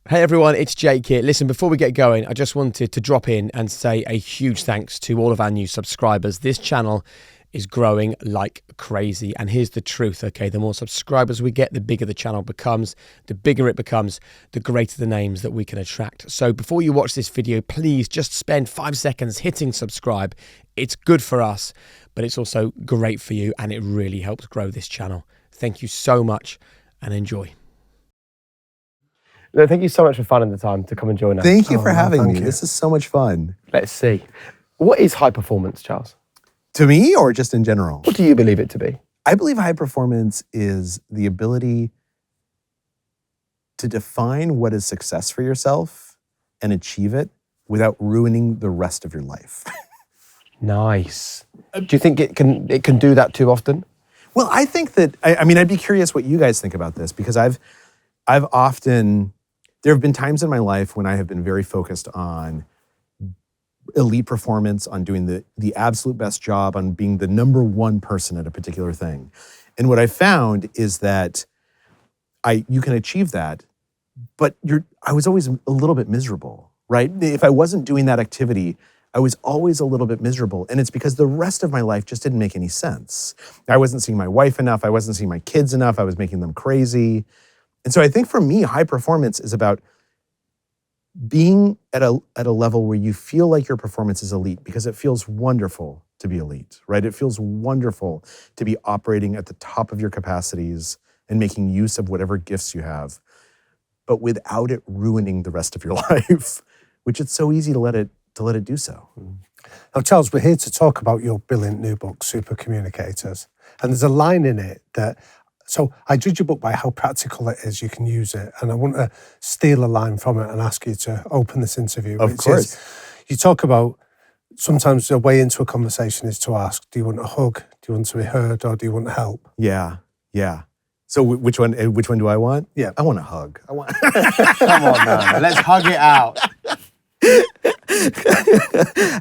Hey everyone, it's Jake here. Listen, before we get going, I just wanted to drop in and say a huge thanks to all of our new subscribers. This channel is growing like crazy, and here's the truth, okay? The more subscribers we get, the bigger the channel becomes. The bigger it becomes, the greater the names that we can attract. So before you watch this video, please just spend 5 seconds hitting subscribe. It's good for us, but it's also great for you, and it really helps grow this channel. Thank you so much, and enjoy. No, thank you so much for finding the time to come and join us. Thank you for having me. you. This is so much fun. Let's see. What is high performance, Charles? To me, or just in general? What do you believe it to be? I believe high performance is the ability to define what is success for yourself and achieve it without ruining the rest of your life. Nice. Do you think it can do that too often? Well, I think that, I mean, I'd be curious what you guys think about this, because I've often, there have been times in my life when I have been very focused on elite performance, on doing the absolute best job, on being the number one person at a particular thing. And what I found is that you can achieve that, but I was always a little bit miserable, right? If I wasn't doing that activity, I was always a little bit miserable. And it's because the rest of my life just didn't make any sense. I wasn't seeing my wife enough. I wasn't seeing my kids enough. I was making them crazy. And so I think for me, high performance is about being at a level where you feel like your performance is elite, because it feels wonderful to be elite, right? It feels wonderful to be operating at the top of your capacities and making use of whatever gifts you have, but without it ruining the rest of your life, which it's so easy to let it do so. Now, Charles, we're here to talk about your brilliant new book, Supercommunicators. And there's a line in it that, so I judge your book by how practical it is, you can use it. And I want to steal a line from it and ask you to open this interview. Of course. You talk about sometimes the way into a conversation is to ask, do you want a hug? Do you want to be heard? Or do you want help? Yeah. So which one do I want? Yeah. I want a hug. Come on now, let's hug it out.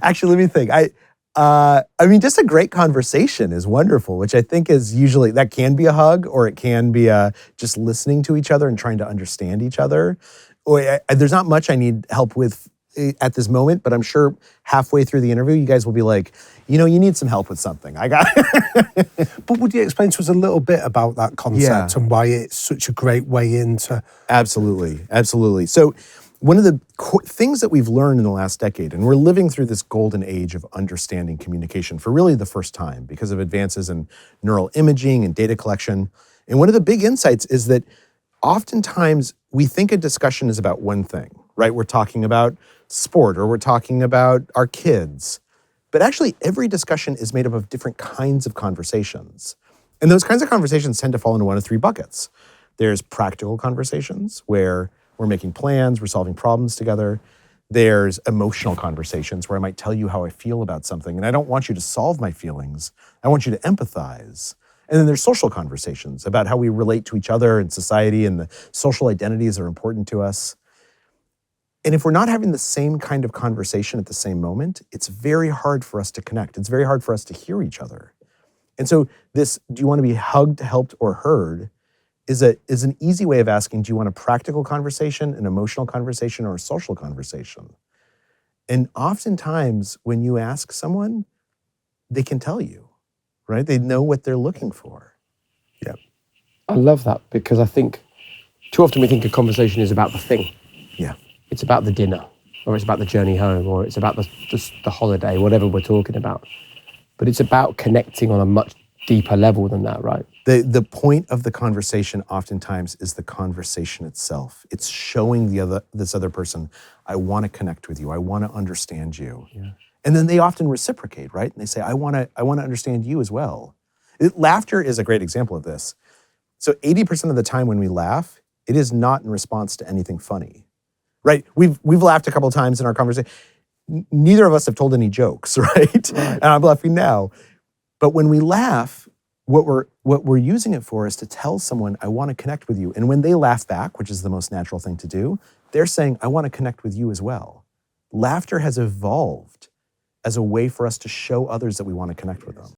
Actually, let me think. I mean, just a great conversation is wonderful, which I think is usually, that can be a hug, or it can be just listening to each other and trying to understand each other. There's not much I need help with at this moment, but I'm sure halfway through the interview, you guys will be like, you need some help with something. I got But would you explain to us a little bit about that concept and why it's such a great way into... Absolutely. So one of the things that we've learned in the last decade, and we're living through this golden age of understanding communication for really the first time because of advances in neural imaging and data collection. And one of the big insights is that oftentimes we think a discussion is about one thing, right? We're talking about sport, or we're talking about our kids. But actually, every discussion is made up of different kinds of conversations. And those kinds of conversations tend to fall into one of three buckets. There's practical conversations where we're making plans, we're solving problems together. There's emotional conversations where I might tell you how I feel about something, and I don't want you to solve my feelings. I want you to empathize. And then there's social conversations about how we relate to each other and society and the social identities that are important to us. And if we're not having the same kind of conversation at the same moment, it's very hard for us to connect. It's very hard for us to hear each other. And so this, do you want to be hugged, helped, or heard, is an easy way of asking, do you want a practical conversation, an emotional conversation, or a social conversation? And oftentimes when you ask someone, they can tell you, right? They know what they're looking for. Yeah. I love that, because I think too often we think a conversation is about the thing. Yeah. It's about the dinner, or it's about the journey home, or it's about the holiday, whatever we're talking about. But it's about connecting on a much deeper level than that, right? The point of the conversation oftentimes is the conversation itself. It's showing this other person, I want to connect with you. I want to understand you. Yeah. And then they often reciprocate, right? And they say, I want to understand you as well. Laughter is a great example of this. So 80% of the time when we laugh, it is not in response to anything funny, right? We've laughed a couple of times in our conversation. Neither of us have told any jokes, right? And I'm laughing now. But when we laugh, what we're using it for is to tell someone, I want to connect with you. And when they laugh back, which is the most natural thing to do, they're saying, I want to connect with you as well. Laughter has evolved as a way for us to show others that we want to connect with them.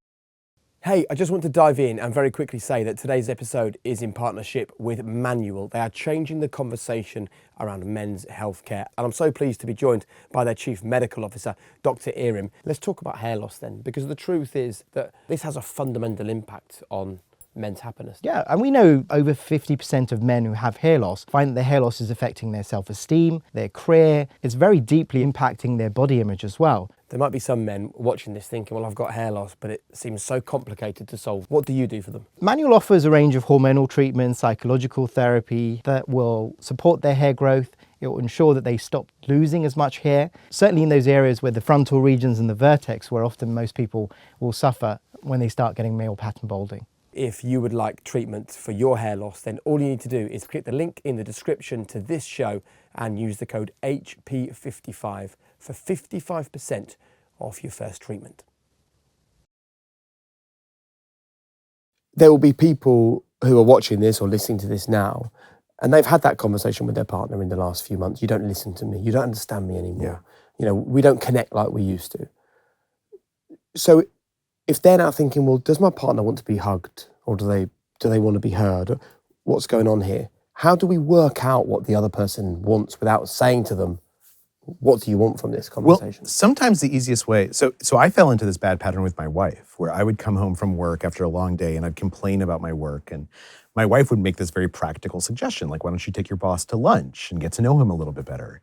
Hey, I just want to dive in and very quickly say that today's episode is in partnership with Manual. They are changing the conversation around men's healthcare, and I'm so pleased to be joined by their Chief Medical Officer, Dr. Irim. Let's talk about hair loss then, because the truth is that this has a fundamental impact on men's happiness. Yeah, and we know over 50% of men who have hair loss find that their hair loss is affecting their self-esteem, their career. It's very deeply impacting their body image as well. There might be some men watching this thinking, well, I've got hair loss, but it seems so complicated to solve. What do you do for them? Manual offers a range of hormonal treatments, psychological therapy that will support their hair growth. It will ensure that they stop losing as much hair, certainly in those areas where the frontal regions and the vertex, where often most people will suffer when they start getting male pattern balding. If you would like treatment for your hair loss, then all you need to do is click the link in the description to this show and use the code HP55 for 55% off your first treatment. There will be people who are watching this or listening to this now, and they've had that conversation with their partner in the last few months. You don't listen to me. You don't understand me anymore. You know, we don't connect like we used to. So if they're now thinking, well, does my partner want to be hugged, or do they want to be heard? What's going on here? How do we work out what the other person wants without saying to them, what do you want from this conversation? Well, sometimes the easiest way, so I fell into this bad pattern with my wife, where I would come home from work after a long day and I'd complain about my work, and my wife would make this very practical suggestion, like, why don't you take your boss to lunch and get to know him a little bit better?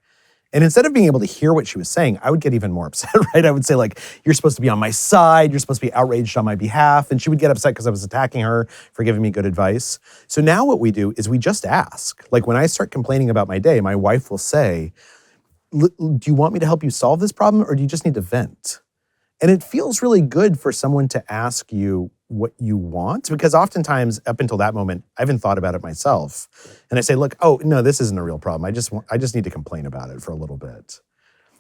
And instead of being able to hear what she was saying, I would get even more upset, right? I would say, like, you're supposed to be on my side. You're supposed to be outraged on my behalf. And she would get upset because I was attacking her for giving me good advice. So now what we do is we just ask. Like, when I start complaining about my day, my wife will say, do you want me to help you solve this problem, or do you just need to vent? And it feels really good for someone to ask you what you want, because oftentimes up until that moment, I haven't thought about it myself. And I say, look, oh, no, this isn't a real problem. I just need to complain about it for a little bit.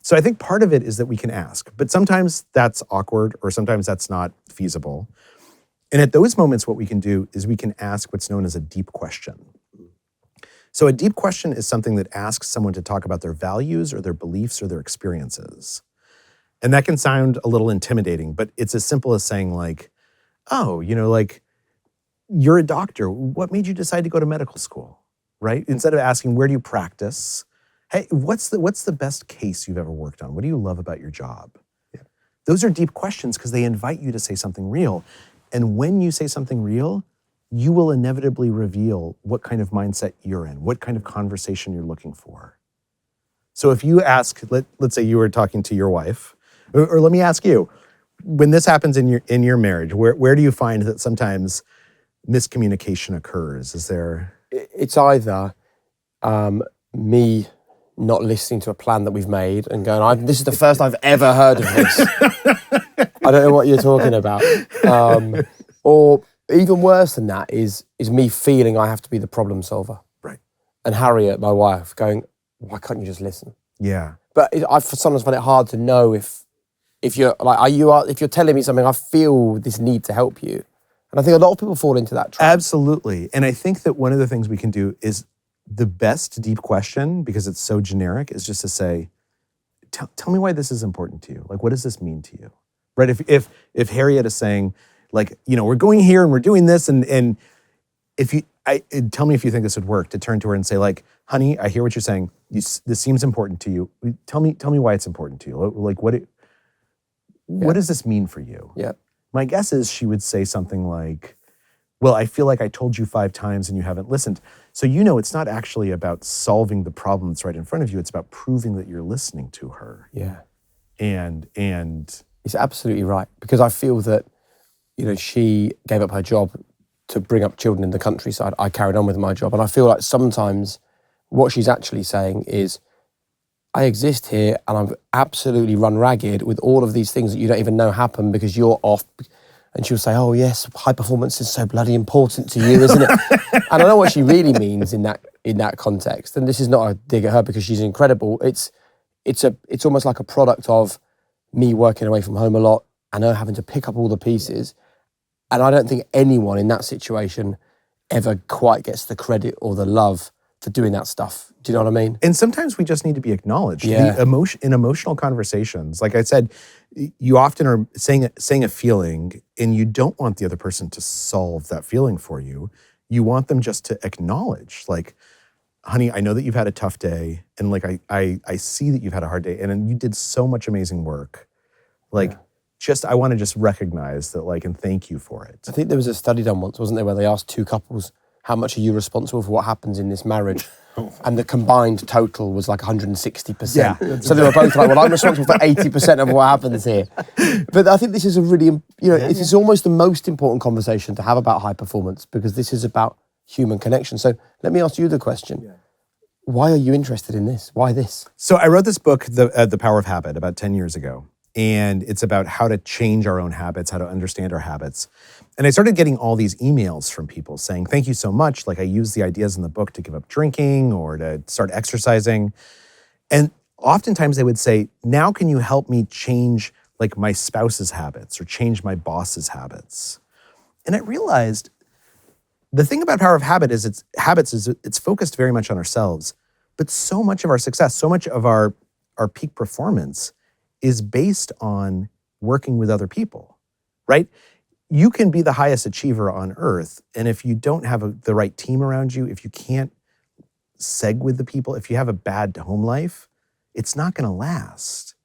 So I think part of it is that we can ask, but sometimes that's awkward or sometimes that's not feasible. And at those moments, what we can do is we can ask what's known as a deep question. So a deep question is something that asks someone to talk about their values or their beliefs or their experiences. And that can sound a little intimidating, but it's as simple as saying, like, oh, you know, like, you're a doctor. What made you decide to go to medical school, right? Instead of asking, where do you practice? Hey, what's the best case you've ever worked on? What do you love about your job? Yeah. Those are deep questions because they invite you to say something real. And when you say something real, you will inevitably reveal what kind of mindset you're in, what kind of conversation you're looking for. So if you ask, let's say you were talking to your wife, or let me ask you, when this happens in your marriage, where do you find that sometimes miscommunication occurs? Is there? It's either me not listening to a plan that we've made and going, this is the first I've ever heard of this. I don't know what you're talking about. Or even worse than that is me feeling I have to be the problem solver. Right. And Harriet, my wife, going, why can't you just listen? Yeah. But I sometimes find it hard to know if you're like, if you're telling me something, I feel this need to help you. And I think a lot of people fall into that trap. Absolutely. And I think that one of the things we can do is the best deep question, because it's so generic, is just to say, tell me why this is important to you. Like, what does this mean to you? Right? If Harriet is saying, like, you know, we're going here and we're doing this, and tell me if you think this would work, to turn to her and say, like, honey, I hear what you're saying. This seems important to you. Tell me why it's important to you. Like, what does this mean for you? Yeah. My guess is she would say something like, well, I feel like I told you 5 times and you haven't listened. So it's not actually about solving the problem that's right in front of you. It's about proving that you're listening to her. Yeah. And it's absolutely right, because I feel that, she gave up her job to bring up children in the countryside. I carried on with my job. And I feel like sometimes what she's actually saying is, I exist here and I'm absolutely run ragged with all of these things that you don't even know happen because you're off. And she'll say, oh yes, high performance is so bloody important to you, isn't it? And I know what she really means in that context. And this is not a dig at her because she's incredible. It's almost like a product of me working away from home a lot and her having to pick up all the pieces. And I don't think anyone in that situation ever quite gets the credit or the love for doing that stuff. Do you know what I mean? And sometimes we just need to be acknowledged. Yeah. In emotional conversations, like I said, you often are saying a feeling, and you don't want the other person to solve that feeling for you. You want them just to acknowledge, like, honey, I know that you've had a tough day, and like I see that you've had a hard day, and you did so much amazing work. Like, I want to just recognize that, like, and thank you for it. I think there was a study done once, wasn't there, where they asked two couples, how much are you responsible for what happens in this marriage? And the combined total was like 160%. Yeah. So they were both like, well, I'm responsible for 80% of what happens here. But I think this is a really, it is almost the most important conversation to have about high performance, because this is about human connection. So let me ask you the question. Why are you interested in this? Why this? So I wrote this book, The Power of Habit, about 10 years ago. And it's about how to change our own habits, how to understand our habits. And I started getting all these emails from people saying, thank you so much. Like, I used the ideas in the book to give up drinking or to start exercising. And oftentimes they would say, now can you help me change like my spouse's habits or change my boss's habits? And I realized the thing about Power of Habit is it's focused very much on ourselves, but so much of our success, so much of our peak performance is based on working with other people, right? You can be the highest achiever on earth, and if you don't have the right team around you, if you can't seg with the people, if you have a bad home life, it's not gonna last.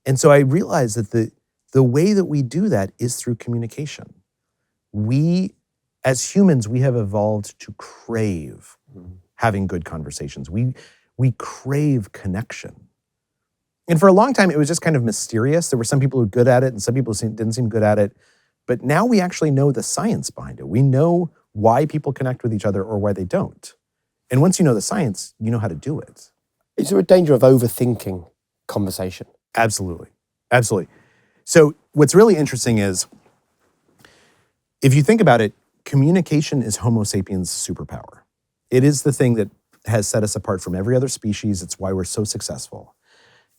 And so I realized that the way that we do that is through communication. We, as humans, we have evolved to crave having good conversations. We crave connection. And for a long time, it was just kind of mysterious. There were some people who were good at it and some people didn't seem good at it. But now we actually know the science behind it. We know why people connect with each other or why they don't. And once you know the science, you know how to do it. Is there a danger of overthinking conversation? Absolutely. Absolutely. So what's really interesting is, if you think about it, communication is Homo sapiens' superpower. It is the thing that has set us apart from every other species. It's why we're so successful.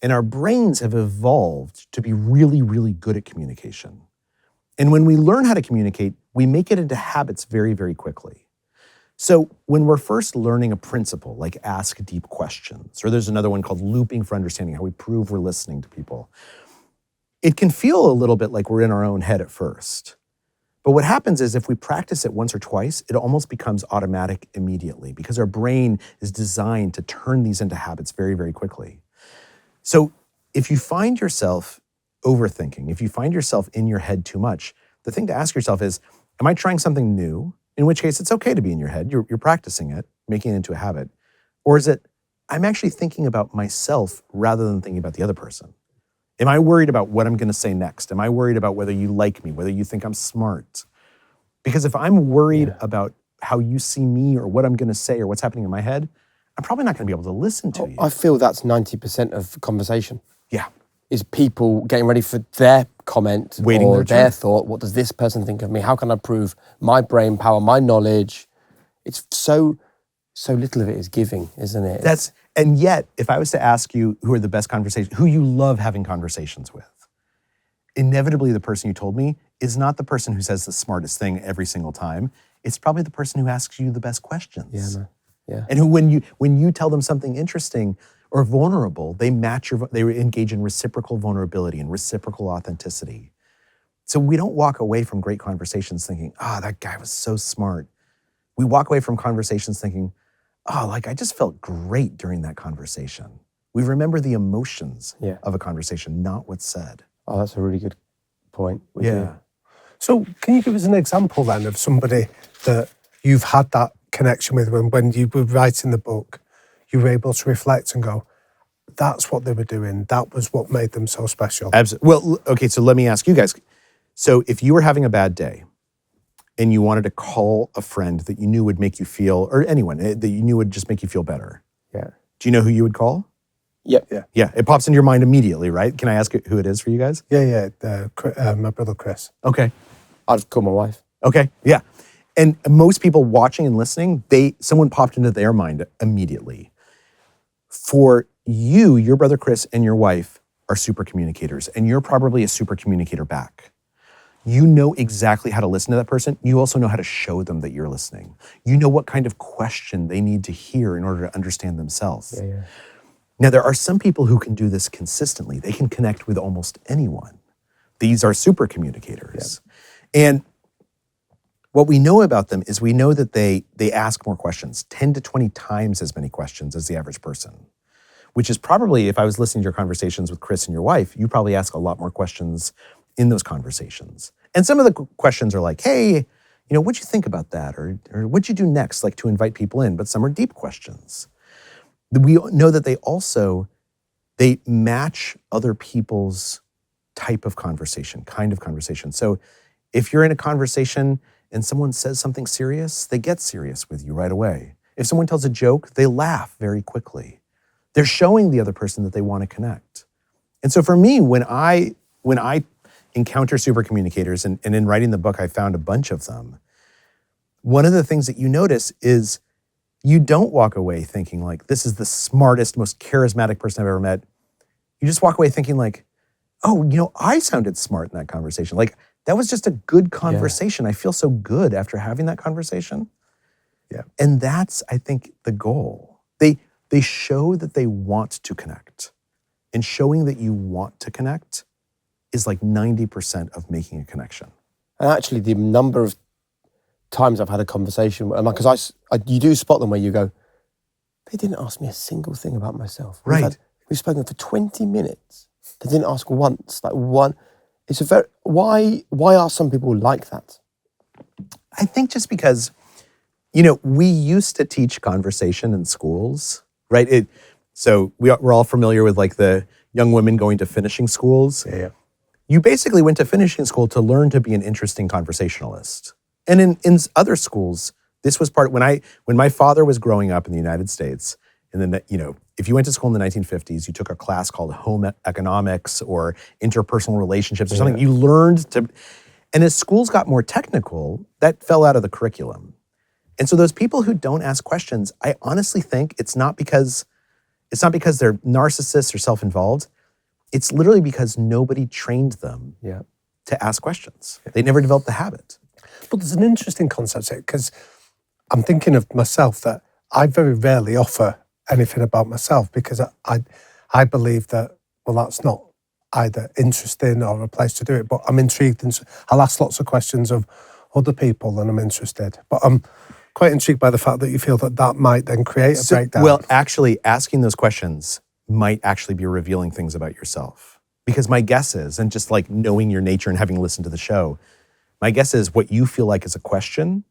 And our brains have evolved to be really, really good at communication. And when we learn how to communicate, we make it into habits very, very quickly. So when we're first learning a principle, like ask deep questions, or there's another one called looping for understanding, how we prove we're listening to people, it can feel a little bit like we're in our own head at first. But what happens is if we practice it once or twice, it almost becomes automatic immediately, because our brain is designed to turn these into habits very, very quickly. So if you find yourself overthinking, if you find yourself in your head too much, the thing to ask yourself is, am I trying something new? In which case, it's okay to be in your head. You're practicing it, making it into a habit. Or is it, I'm actually thinking about myself rather than thinking about the other person? Am I worried about what I'm going to say next? Am I worried about whether you like me, whether you think I'm smart? Because if I'm worried about how you see me or what I'm going to say or what's happening in my head, I'm probably not going to be able to listen to you. I feel that's 90% of conversation. Yeah. Is people getting ready for their comment Waiting or their their thought. What does this person think of me? How can I prove my brain power, my knowledge? It's so little of it is giving, isn't it? And yet, if I was to ask you who are the best conversations, who you love having conversations with, inevitably the person you told me is not the person who says the smartest thing every single time. It's probably the person who asks you the best questions. Yeah, man. Yeah. And who, when you tell them something interesting or vulnerable, they engage in reciprocal vulnerability and reciprocal authenticity. So we don't walk away from great conversations thinking, that guy was so smart. We walk away from conversations thinking, I just felt great during that conversation. We remember the emotions of a conversation, not what's said. Oh, that's a really good point. So can you give us an example then of somebody that you've had that connection with when you were writing the book, you were able to reflect and go, that's what they were doing. That was what made them so special. Absolutely. Well, okay, so let me ask you guys. So if you were having a bad day and you wanted to call a friend that you knew would make you feel, or anyone that you knew would just make you feel better. Yeah. Do you know who you would call? Yep. Yeah, it pops into your mind immediately, right? Can I ask who it is for you guys? Yeah, my brother Chris. Okay. I'd call my wife. Okay, yeah. And most people watching and listening, someone popped into their mind immediately. For you, your brother Chris and your wife are super communicators, and you're probably a super communicator back. You know exactly how to listen to that person. You also know how to show them that you're listening. You know what kind of question they need to hear in order to understand themselves. Yeah. Now, there are some people who can do this consistently. They can connect with almost anyone. These are supercommunicators. And what we know about them is we know that they ask more questions, 10 to 20 times as many questions as the average person, which is probably, if I was listening to your conversations with Chris and your wife, you probably ask a lot more questions in those conversations. And some of the questions are like, hey, what'd you think about that? Or what'd you do next? Like to invite people in, but some are deep questions. We know that they match other people's type of conversation, kind of conversation. So if you're in a conversation and someone says something serious, they get serious with you right away. If someone tells a joke, they laugh very quickly. They're showing the other person that they want to connect. And so for me, when I encounter supercommunicators, and in writing the book, I found a bunch of them, one of the things that you notice is you don't walk away thinking like, this is the smartest, most charismatic person I've ever met. You just walk away thinking like, oh, I sounded smart in that conversation. Like, that was just a good conversation. I feel so good after having that conversation. Yeah. And that's, I think, the goal. They show that they want to connect. And showing that you want to connect is like 90% of making a connection. And actually, the number of times I've had a conversation, because you do spot them where you go, they didn't ask me a single thing about myself. We've spoken for 20 minutes. They didn't ask once, like one. It's a very, why are some people like that? I think just because, we used to teach conversation in schools, right? So we're all familiar with like the young women going to finishing schools. Yeah. You basically went to finishing school to learn to be an interesting conversationalist. And in other schools, this was when my father was growing up in the United States, and then, if you went to school in the 1950s, you took a class called home economics or interpersonal relationships or something. You learned to, and as schools got more technical, that fell out of the curriculum. And so those people who don't ask questions, I honestly think it's not because they're narcissists or self-involved. It's literally because nobody trained them to ask questions. They never developed the habit. But there's an interesting concept here, because I'm thinking of myself that I very rarely offer anything about myself, because I believe that, well, that's not either interesting or a place to do it, but I'm intrigued, and I'll ask lots of questions of other people and I'm interested. But I'm quite intrigued by the fact that you feel that might then create a breakdown. Well, actually, asking those questions might actually be revealing things about yourself. Because my guess is, and just like knowing your nature and having listened to the show, my guess is what you feel like is a question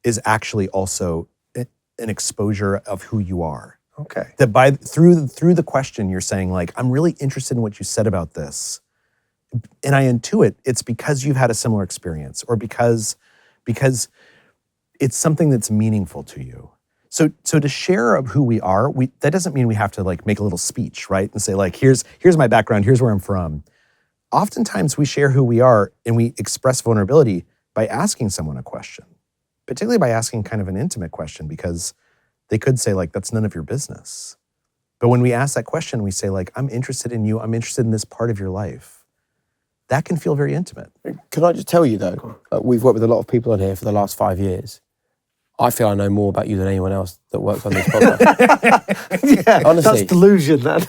is actually also an exposure of who you are. Okay. That through the question, you're saying like, I'm really interested in what you said about this. And I intuit it's because you've had a similar experience, or because it's something that's meaningful to you. So to share of who we are, that doesn't mean we have to like make a little speech, right? And say like, here's my background, here's where I'm from. Oftentimes we share who we are and we express vulnerability by asking someone a question, particularly by asking kind of an intimate question, because they could say like, that's none of your business. But when we ask that question, we say like, I'm interested in you, I'm interested in this part of your life. That can feel very intimate. Can I just tell you though, we've worked with a lot of people on here for the last 5 years. I feel I know more about you than anyone else that works on this podcast. Yeah, honestly, that's delusion then.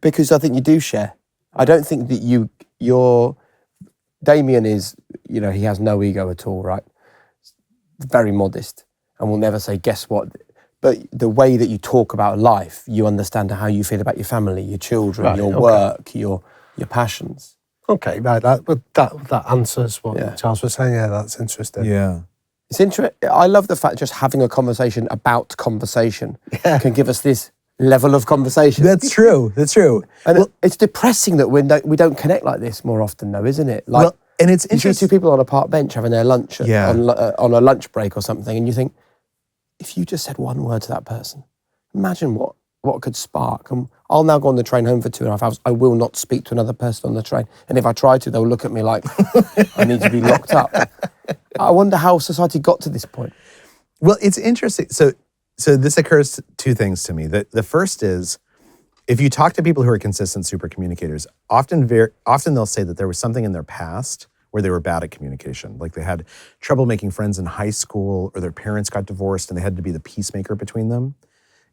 Because I think you do share. I don't think that your Damian is, he has no ego at all, right? Very modest, and will never say, guess what? But the way that you talk about life, you understand how you feel about your family, your children, your work, your passions. Okay, right. That answers what Charles was saying. Yeah, that's interesting. Yeah. It's interesting. I love the fact just having a conversation about conversation can give us this level of conversation. That's true. And it's depressing that we don't connect like this more often, though, isn't it? Like, and it's you see interesting. two people on a park bench having their lunch on a lunch break or something, and you think, if you just said one word to that person, imagine what could spark. And I'll now go on the train home for 2.5 hours. I will not speak to another person on the train. And if I try to, they'll look at me like I need to be locked up. I wonder how society got to this point. Well, it's interesting. So this occurs two things to me. The first is if you talk to people who are consistent super communicators, often they'll say that there was something in their past where they were bad at communication. Like they had trouble making friends in high school, or their parents got divorced and they had to be the peacemaker between them.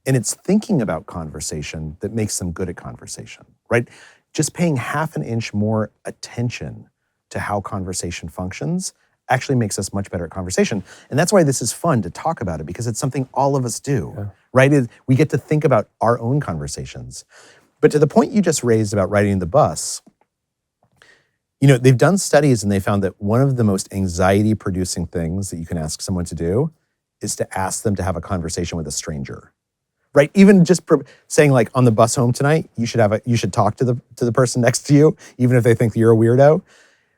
And it's thinking about conversation that makes them good at conversation, right? Just paying half an inch more attention to how conversation functions actually makes us much better at conversation. And that's why this is fun to talk about it, because it's something all of us do, right? We get to think about our own conversations. But to the point you just raised about riding the bus, they've done studies and they found that one of the most anxiety-producing things that you can ask someone to do is to ask them to have a conversation with a stranger, right? Even just saying, like, on the bus home tonight, you should talk to the person next to you, even if they think you're a weirdo.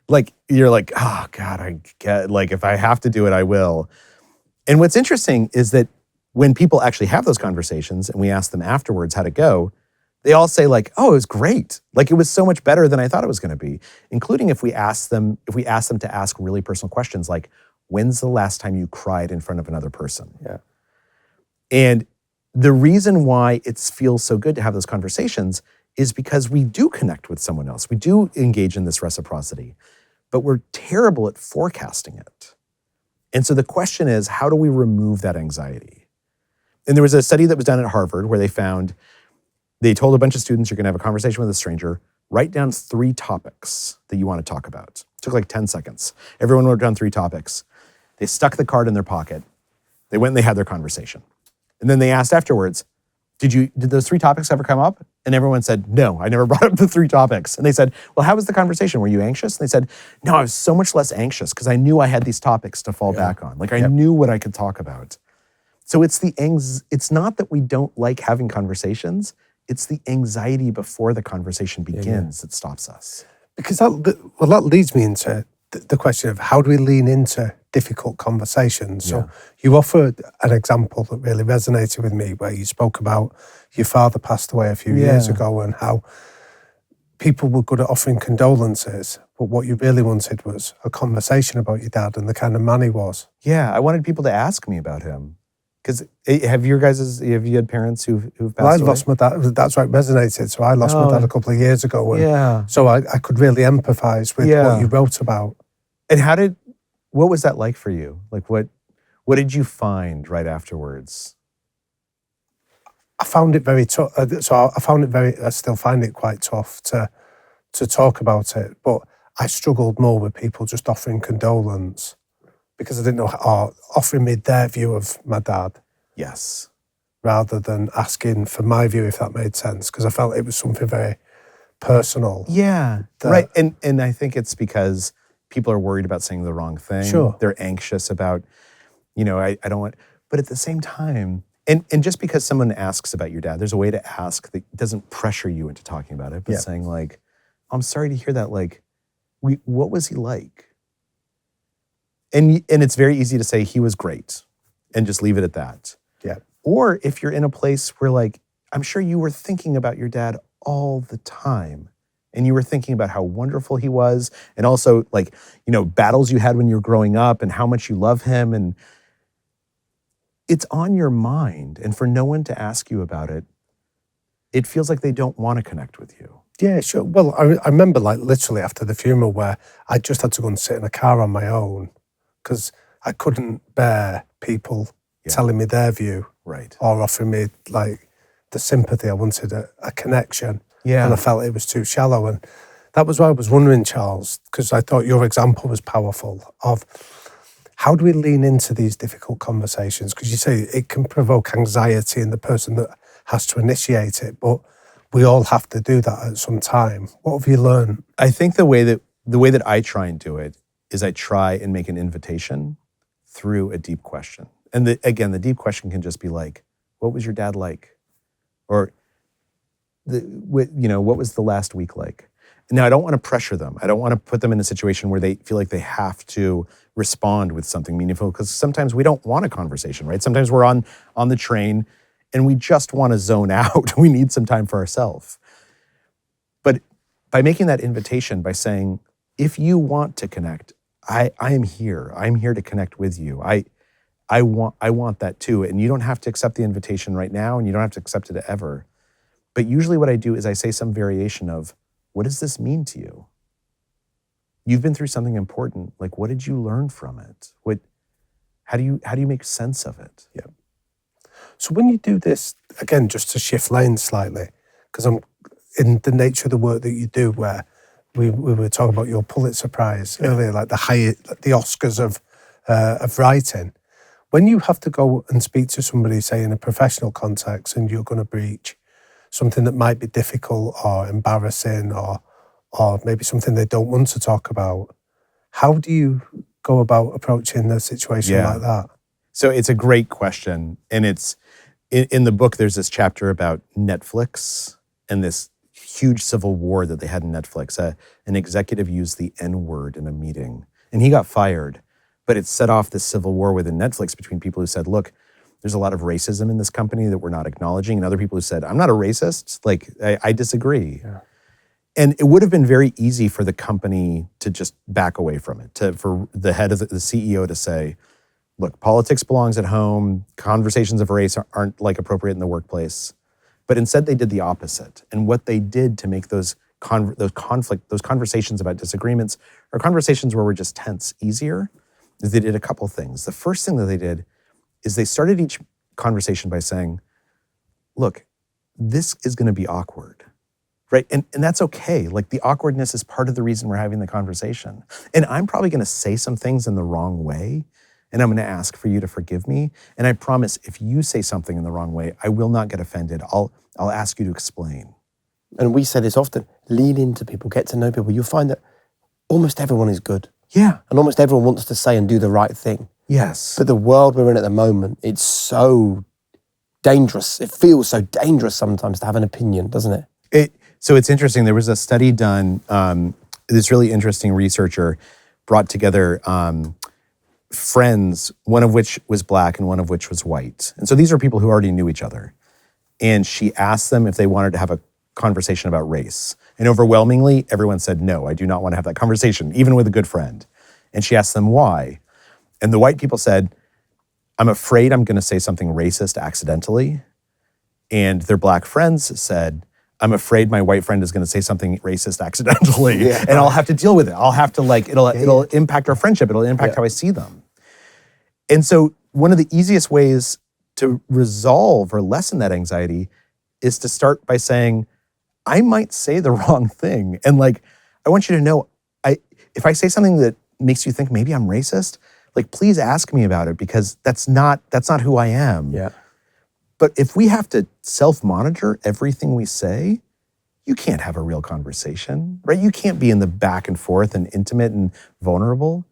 Like, you're like, oh God, I get, like, if I have to do it, I will. And what's interesting is that when people actually have those conversations and we ask them afterwards how'd it go, they all say, like, oh, it was great. Like, it was so much better than I thought it was going to be, including if we ask them to ask really personal questions like, when's the last time you cried in front of another person? Yeah. And the reason why it feels so good to have those conversations is because we do connect with someone else. We do engage in this reciprocity, but we're terrible at forecasting it. And so the question is, how do we remove that anxiety? And there was a study that was done at Harvard where they told a bunch of students, you're going to have a conversation with a stranger, write down 3 topics that you want to talk about. It took like 10 seconds. Everyone wrote down 3 topics. They stuck the card in their pocket. They went and they had their conversation. And then they asked afterwards, did those 3 topics ever come up? And everyone said, no, I never brought up the 3 topics. And they said, well, how was the conversation? Were you anxious? And they said, no, I was so much less anxious because I knew I had these topics to fall back on. Like I knew what I could talk about. So it's not that we don't like having conversations. It's the anxiety before the conversation begins that stops us. Because that leads me into the question of how do we lean into difficult conversations? So you offered an example that really resonated with me where you spoke about your father passed away a few years ago and how people were good at offering condolences, but what you really wanted was a conversation about your dad and the kind of man he was. Yeah, I wanted people to ask me about him. Because have you had parents who've passed away? I lost my dad, that's right, resonated. So I lost my dad a couple of years ago. And so I could really empathize with what you wrote about. And what was that like for you? Like what did you find right afterwards? I found it very tough. I still find it quite tough to talk about it. But I struggled more with people just offering condolence because I didn't know, or offering me their view of my dad. Yes. Rather than asking for my view, if that made sense, because I felt it was something very personal. Yeah, right. And I think it's because people are worried about saying the wrong thing. Sure. They're anxious about, I don't want, but at the same time, and just because someone asks about your dad, there's a way to ask that doesn't pressure you into talking about it, but saying like, I'm sorry to hear that, like, what was he like? And it's very easy to say he was great and just leave it at that. Yeah. Or if you're in a place where like, I'm sure you were thinking about your dad all the time and you were thinking about how wonderful he was and also like, battles you had when you were growing up and how much you love him, and it's on your mind, and for no one to ask you about it, it feels like they don't want to connect with you. Yeah, sure. Well, I remember like literally after the funeral where I just had to go and sit in a car on my own because I couldn't bear people telling me their view, right, or offering me like the sympathy. I wanted a connection, and I felt it was too shallow. And that was why I was wondering, Charles, because I thought your example was powerful of how do we lean into these difficult conversations? Because you say it can provoke anxiety in the person that has to initiate it, but we all have to do that at some time. What have you learned? I think the way that I try and do it is I try and make an invitation through a deep question. And the deep question can just be like, what was your dad like? Or, what was the last week like? Now, I don't want to pressure them. I don't want to put them in a situation where they feel like they have to respond with something meaningful, because sometimes we don't want a conversation, right? Sometimes we're on the train and we just want to zone out. We need some time for ourselves. But by making that invitation, by saying, if you want to connect, I am here. I'm here to connect with you. I want that too. And you don't have to accept the invitation right now, and you don't have to accept it ever. But usually what I do is I say some variation of, what does this mean to you? You've been through something important. Like, what did you learn from it? How do you make sense of it? Yeah. So when you do this, again, just to shift lanes slightly, because I'm in the nature of the work that you do, where we were talking about your Pulitzer Prize earlier, like the Oscars of writing. When you have to go and speak to somebody, say in a professional context, and you're going to breach something that might be difficult or embarrassing or maybe something they don't want to talk about, how do you go about approaching a situation like that? So it's a great question. And it's in the book, there's this chapter about Netflix and this huge civil war that they had in Netflix. An executive used the N-word in a meeting and he got fired. But it set off this civil war within Netflix between people who said, look, there's a lot of racism in this company that we're not acknowledging, and other people who said, I'm not a racist. Like, I disagree. Yeah. And it would have been very easy for the company to just back away from it, for the head of the CEO to say, look, politics belongs at home. Conversations of race aren't like appropriate in the workplace. But instead they did the opposite. And what they did to make those conversations about disagreements or conversations where we're just tense easier is they did a couple things. The first thing that they did is they started each conversation by saying, look, this is going to be awkward, right? And that's okay. Like, the awkwardness is part of the reason we're having the conversation. And I'm probably going to say some things in the wrong way, and I'm going to ask for you to forgive me. And I promise, if you say something in the wrong way, I will not get offended. I'll ask you to explain. And we say this often, lean into people, get to know people. You'll find that almost everyone is good. Yeah. And almost everyone wants to say and do the right thing. Yes. But the world we're in at the moment, it's so dangerous. It feels so dangerous sometimes to have an opinion, doesn't it? So it's interesting. There was a study done, this really interesting researcher brought together friends, one of which was black and one of which was white. And so these are people who already knew each other. And she asked them if they wanted to have a conversation about race. And overwhelmingly, everyone said, no, I do not want to have that conversation, even with a good friend. And she asked them why. And the white people said, I'm afraid I'm going to say something racist accidentally. And their black friends said, I'm afraid my white friend is going to say something racist accidentally, and I'll have to deal with it. I'll have to it'll impact our friendship. It'll impact how I see them. And so one of the easiest ways to resolve or lessen that anxiety is to start by saying, I might say the wrong thing. And I want you to know, if I say something that makes you think maybe I'm racist, please ask me about it, because that's not who I am. Yeah. But if we have to self-monitor everything we say, you can't have a real conversation, right? You can't be in the back and forth and intimate and vulnerable.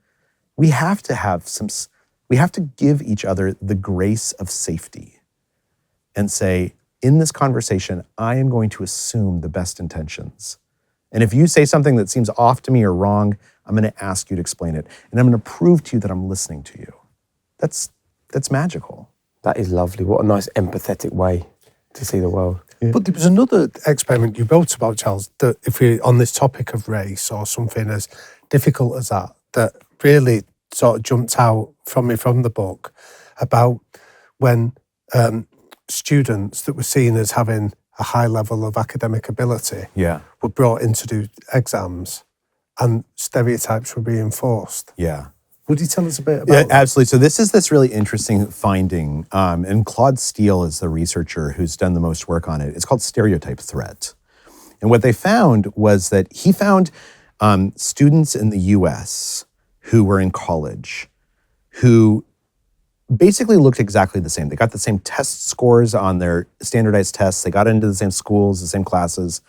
We have to give each other the grace of safety and say, in this conversation, I am going to assume the best intentions. And if you say something that seems off to me or wrong, I'm going to ask you to explain it. And I'm going to prove to you that I'm listening to you. That's magical. That is lovely. What a nice empathetic way to see the world. Yeah. But there was another experiment you wrote about, Charles, that if we're on this topic of race or something as difficult as that really sort of jumped out from me from the book, about when students that were seen as having a high level of academic ability were brought in to do exams and stereotypes were reinforced. Yeah. Would you tell us a bit about that? Absolutely. So this is this really interesting finding, and Claude Steele is the researcher who's done the most work on it. It's called stereotype threat. And what they found was that he found students in the US who were in college who basically looked exactly the same. They got the same test scores on their standardized tests. They got into the same schools, the same classes.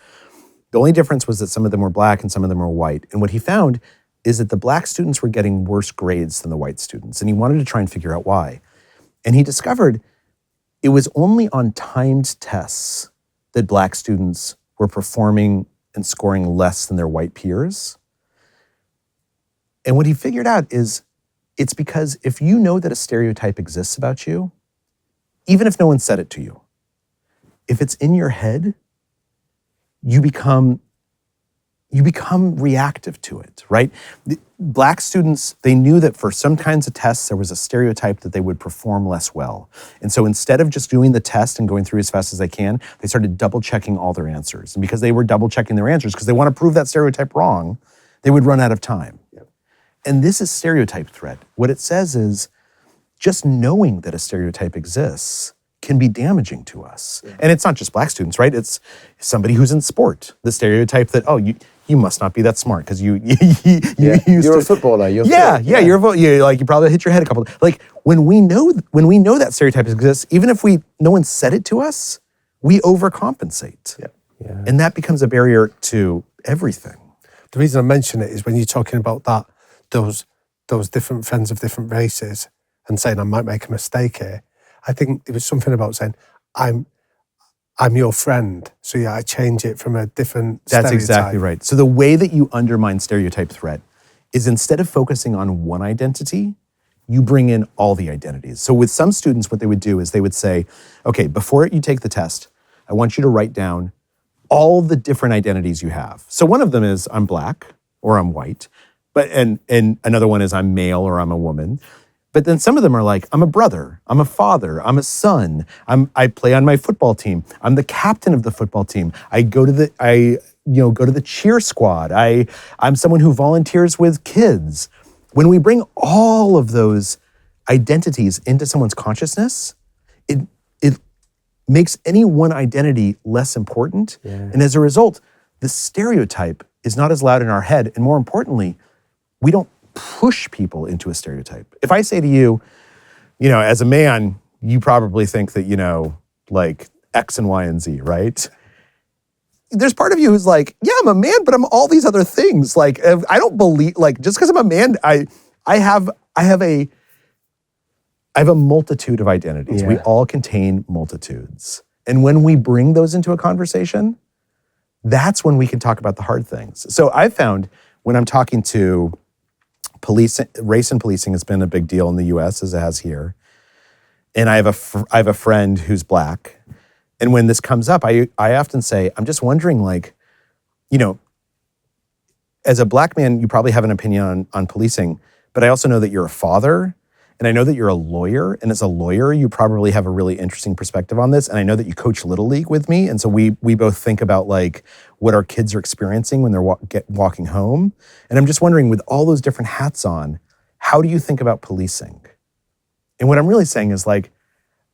The only difference was that some of them were black and some of them were white. And what he found is that the black students were getting worse grades than the white students. And he wanted to try and figure out why. And he discovered it was only on timed tests that black students were performing and scoring less than their white peers. And what he figured out is it's because if you know that a stereotype exists about you, even if no one said it to you, if it's in your head, you become you become reactive to it, right? Black students, they knew that for some kinds of tests, there was a stereotype that they would perform less well. And so instead of just doing the test and going through as fast as they can, they started double checking all their answers. And because they were double checking their answers, because they want to prove that stereotype wrong, they would run out of time. Yep. And this is stereotype threat. What it says is just knowing that a stereotype exists can be damaging to us. Yeah. And it's not just Black students, right? It's somebody who's in sport. The stereotype that, oh, you must not be that smart because you're a footballer. You probably hit your head a couple. Like when we know that stereotype exists, even if no one said it to us, we overcompensate. Yeah. Yeah. And that becomes a barrier to everything. The reason I mention it is when you're talking about that, those different friends of different races and saying I might make a mistake here. I think there was something about saying I'm your friend. So yeah, I change it from a different That's stereotype. exactly right. So the way that you undermine stereotype threat is instead of focusing on one identity, you bring in all the identities. So with some students, what they would do is they would say, okay, before you take the test, I want you to write down all the different identities you have. So one of them is I'm Black or I'm white, and another one is I'm male or I'm a woman. But then some of them are like, I'm a brother, I'm a father, I'm a son, I play on my football team, I'm the captain of the football team, I go to the cheer squad, I'm someone who volunteers with kids. When we bring all of those identities into someone's consciousness, it makes any one identity less important. Yeah. And as a result, the stereotype is not as loud in our head. And more importantly, we don't push people into a stereotype. If I say to you, as a man, you probably think that, like X and Y and Z, right? There's part of you who's like, yeah, I'm a man, but I'm all these other things. Like, I don't believe, like, just because I'm a man, I have a multitude of identities. Yeah. We all contain multitudes. And when we bring those into a conversation, that's when we can talk about the hard things. So I've found when I'm talking to race and policing has been a big deal in the US as it has here. And I have a friend who's Black. And when this comes up, I often say, I'm just wondering, like, as a Black man, you probably have an opinion on policing, but I also know that you're a father, and I know that you're a lawyer, and as a lawyer, you probably have a really interesting perspective on this, and I know that you coach Little League with me, and so we both think about, like, what our kids are experiencing when they're walking home, and I'm just wondering, with all those different hats on, how do you think about policing? And what I'm really saying is, like,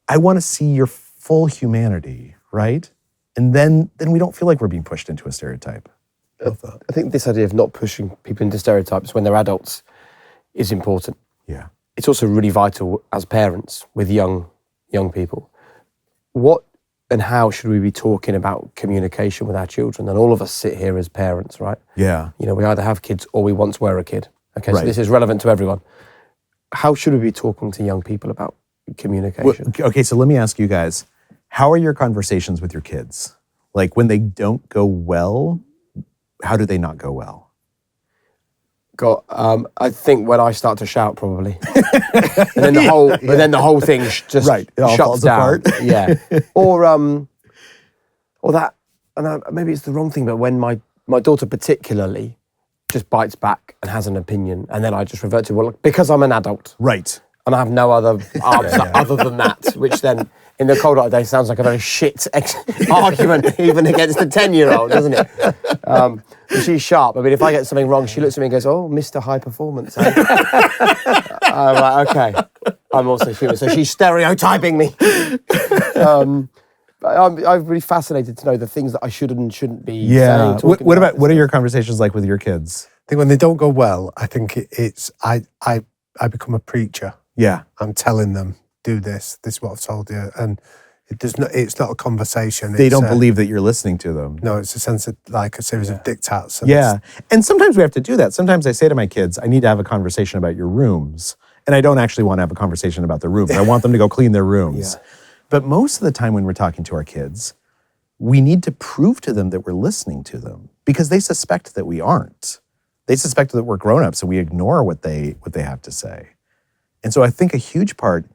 I want to see your full humanity, right? And then we don't feel like we're being pushed into a stereotype. I think this idea of not pushing people into stereotypes when they're adults is important. Yeah. It's also really vital as parents with young people. What and how should we be talking about communication with our children? And all of us sit here as parents, right? Yeah. We either have kids or we once were a kid. Okay, right. So this is relevant to everyone. How should we be talking to young people about communication? Well, okay, so let me ask you guys, how are your conversations with your kids? Like when they don't go well, how do they not go well? I think when I start to shout, probably, and then the whole thing just shuts down. Apart. Yeah, or that, and maybe it's the wrong thing, but when my daughter particularly just bites back and has an opinion, and then I just revert to because I'm an adult, right, and I have no other answer other than that, which then in the cold light of day sounds like a very shit argument, even against a 10-year-old, doesn't it? She's sharp. I mean, if I get something wrong, she looks at me and goes, "Oh, Mr. High Performance." Right, okay. I'm also human, so she's stereotyping me. I'm really fascinated to know the things that I should and shouldn't be saying. What are your conversations like with your kids? I think when they don't go well, I think it's I become a preacher. Yeah. I'm telling them, do this is what I've told you. And it's not a conversation. They don't believe that you're listening to them. No, it's a sense of like a series of diktats. Yeah. And sometimes we have to do that. Sometimes I say to my kids, I need to have a conversation about your rooms. And I don't actually want to have a conversation about their rooms. I want them to go clean their rooms. Yeah. But most of the time when we're talking to our kids, we need to prove to them that we're listening to them because they suspect that we aren't. They suspect that we're grown-ups and we ignore what they have to say. And so I think a huge part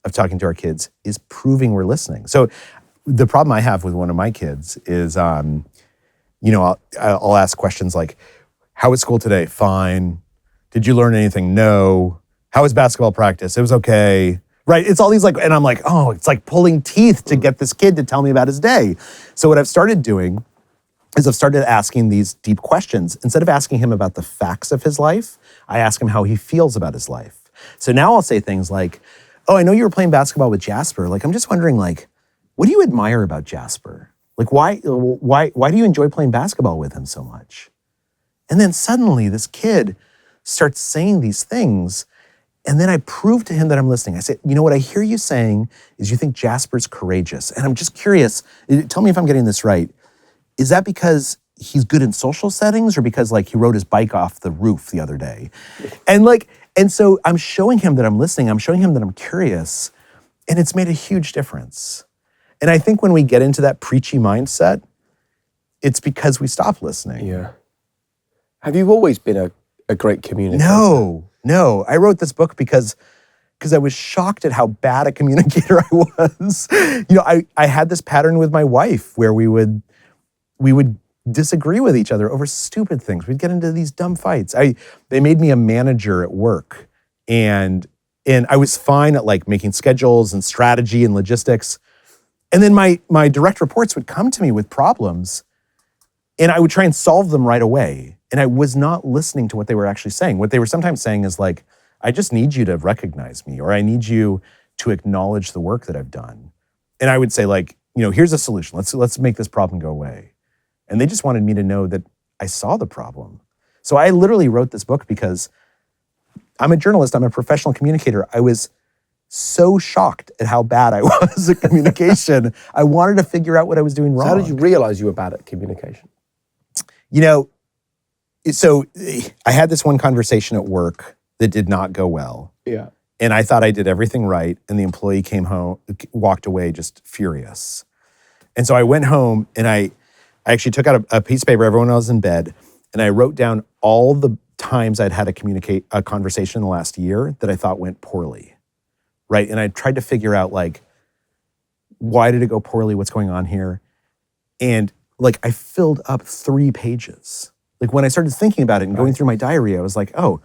of talking to our kids is proving we're listening. So the problem I have with one of my kids is I'll ask questions like, how was school today? Fine. Did you learn anything? No. How was basketball practice? It was okay. Right? It's all these and I'm like, oh, it's like pulling teeth to get this kid to tell me about his day. So what I've started doing is I've started asking these deep questions. Instead of asking him about the facts of his life, I ask him how he feels about his life. So now I'll say things like, oh, I know you were playing basketball with Jasper. I'm just wondering, what do you admire about Jasper? Why do you enjoy playing basketball with him so much? And then suddenly this kid starts saying these things. And then I prove to him that I'm listening. I say, what I hear you saying is you think Jasper's courageous. And I'm just curious, tell me if I'm getting this right. Is that because he's good in social settings or because he rode his bike off the roof the other day? And so I'm showing him that I'm listening. I'm showing him that I'm curious. And it's made a huge difference. And I think when we get into that preachy mindset, it's because we stop listening. Yeah. Have you always been a great communicator? No. I wrote this book because I was shocked at how bad a communicator I was. I had this pattern with my wife where we would disagree with each other over stupid things. We'd get into these dumb fights. They made me a manager at work, and I was fine at making schedules and strategy and logistics. And then my direct reports would come to me with problems, and I would try and solve them right away. And I was not listening to what they were actually saying. What they were sometimes saying is I just need you to recognize me, or I need you to acknowledge the work that I've done. And I would say here's a solution. Let's make this problem go away. And they just wanted me to know that I saw the problem. So I literally wrote this book because I'm a journalist. I'm a professional communicator. I was so shocked at how bad I was at communication. I wanted to figure out what I was doing wrong. So how did you realize you were bad at communication? So I had this one conversation at work that did not go well. Yeah. And I thought I did everything right. And the employee walked away just furious. And so I went home and I actually took out a piece of paper, everyone was in bed, and I wrote down all the times I'd had a conversation in the last year that I thought went poorly, right? And I tried to figure out why did it go poorly? What's going on here? And I filled up 3 pages. When I started thinking about it and going through my diary, I was like, oh,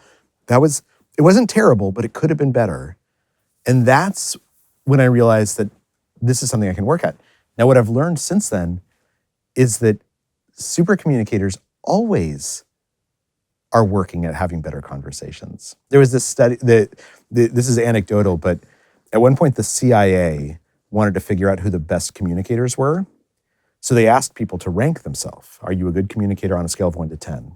it wasn't terrible, but it could have been better. And that's when I realized that this is something I can work at. Now, what I've learned since then is that supercommunicators always are working at having better conversations. There was this study, this is anecdotal, but at one point the CIA wanted to figure out who the best communicators were. So they asked people to rank themselves. Are you a good communicator on a scale of 1 to 10?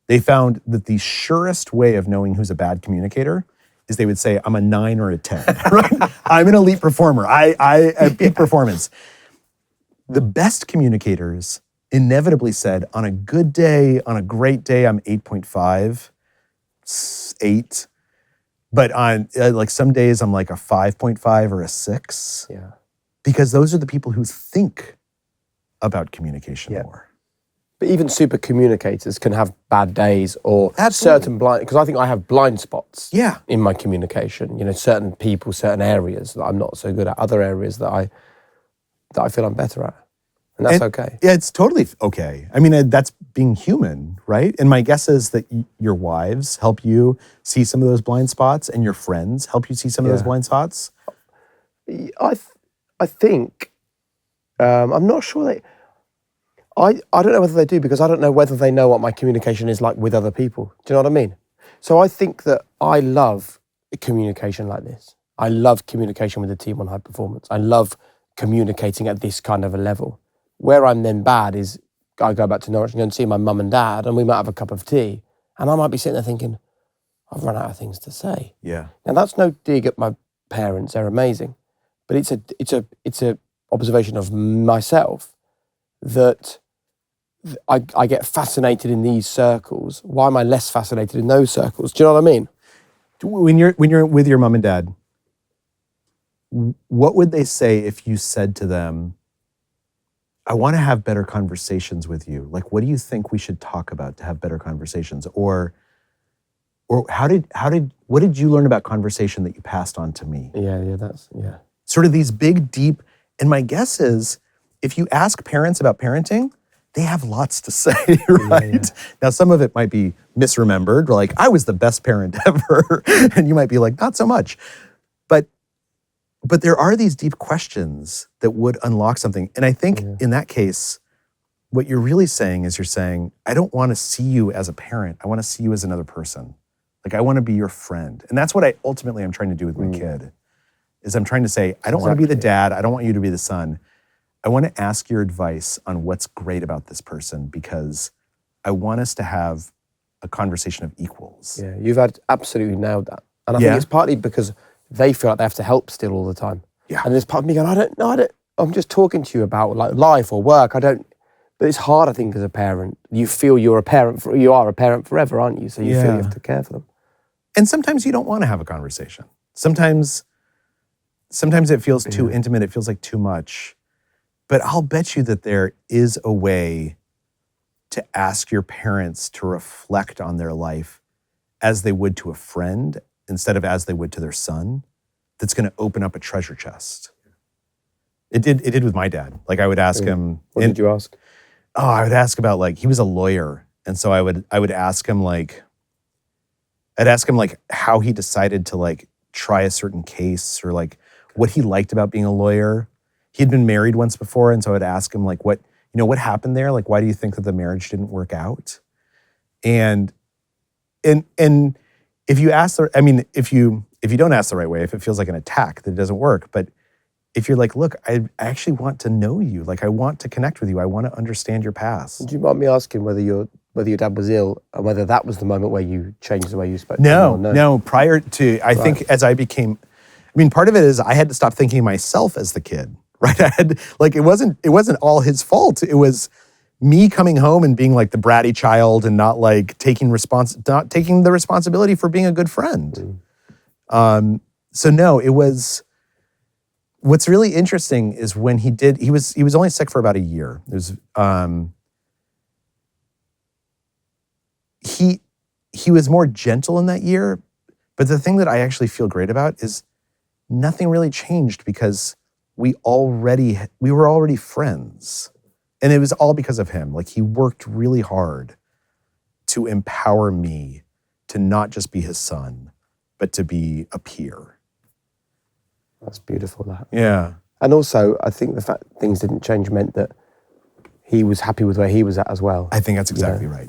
They found that the surest way of knowing who's a bad communicator is they would say, I'm a 9 or a 10, right? I'm an elite performer. I have peak performance. The best communicators inevitably said, on a good day, on a great day, I'm 8.5, 8. But on some days, I'm a 5.5 or a 6. Yeah. Because those are the people who think about communication more. But even super communicators can have bad days or Absolutely. certain blind, because I think I have blind spots Yeah. in my communication. Certain people, certain areas that I'm not so good at, other areas that I feel I'm better at. And that's okay. Yeah, it's totally okay. I mean, that's being human, right? And my guess is that your wives help you see some of those blind spots, and your friends help you see some of those blind spots. I think, I'm not sure I don't know whether they do, because I don't know whether they know what my communication is like with other people. Do you know what I mean? So I think that I love communication like this. I love communication with the team on high performance. I love communicating at this kind of a level. Where I'm then bad is I go back to Norwich and go and see my mum and dad, and we might have a cup of tea, and I might be sitting there thinking, I've run out of things to say. Yeah. Now that's no dig at my parents; they're amazing, but it's a observation of myself that I get fascinated in these circles. Why am I less fascinated in those circles? Do you know what I mean? When you're with your mom and dad, what would they say if you said to them, I want to have better conversations with you? What do you think we should talk about to have better conversations? Or what did you learn about conversation that you passed on to me? Yeah. Sort of these big, deep, and my guess is if you ask parents about parenting, they have lots to say, right? Now, some of it might be misremembered, like, I was the best parent ever. And you might be like, not so much. But there are these deep questions that would unlock something. And I think in that case, what you're really saying is you're saying, I don't want to see you as a parent. I want to see you as another person. Like, I want to be your friend. And that's what I ultimately I'm trying to do with my kid, is I'm trying to say, I don't want to be the dad. I don't want you to be the son. I want to ask your advice on what's great about this person, because I want us to have a conversation of equals. Yeah, you've absolutely nailed that. And I think it's partly because they feel like they have to help still all the time. Yeah. And there's part of me going, I'm just talking to you about like life or work. But it's hard, I think, as a parent. You feel you are a parent forever, aren't you? So you feel you have to care for them. And sometimes you don't want to have a conversation. Sometimes it feels too intimate. It feels like too much. But I'll bet you that there is a way to ask your parents to reflect on their life as they would to a friend instead of as they would to their son, that's going to open up a treasure chest. It did with my dad. Like, I would ask him. What did you ask? Oh, I would ask about, like, he was a lawyer. And so I would ask him, like, how he decided to, like, try a certain case, or like what he liked about being a lawyer. He had been married once before. And so I would ask him, like, what happened there? Like, why do you think that the marriage didn't work out? And if you ask if you don't ask the right way, if it feels like an attack, that it doesn't work. But if you're like, look, I actually want to know you. Like, I want to connect with you. I want to understand your past. Do you mind me asking whether your dad was ill and whether that was the moment where you changed the way you spoke to him? No. Prior to, I think as I became, part of it is I had to stop thinking myself as the kid, right? I had, like, it wasn't all his fault. It was me coming home and being like the bratty child and not like taking the responsibility for being a good friend. So no, it was, what's really interesting is when he was only sick for about a year. It was, he was more gentle in that year, but the thing that I actually feel great about is nothing really changed because we were already friends. And it was all because of him. Like, he worked really hard to empower me to not just be his son, but to be a peer. That's beautiful, that. Yeah. And also, I think the fact things didn't change meant that he was happy with where he was at as well. I think that's exactly right.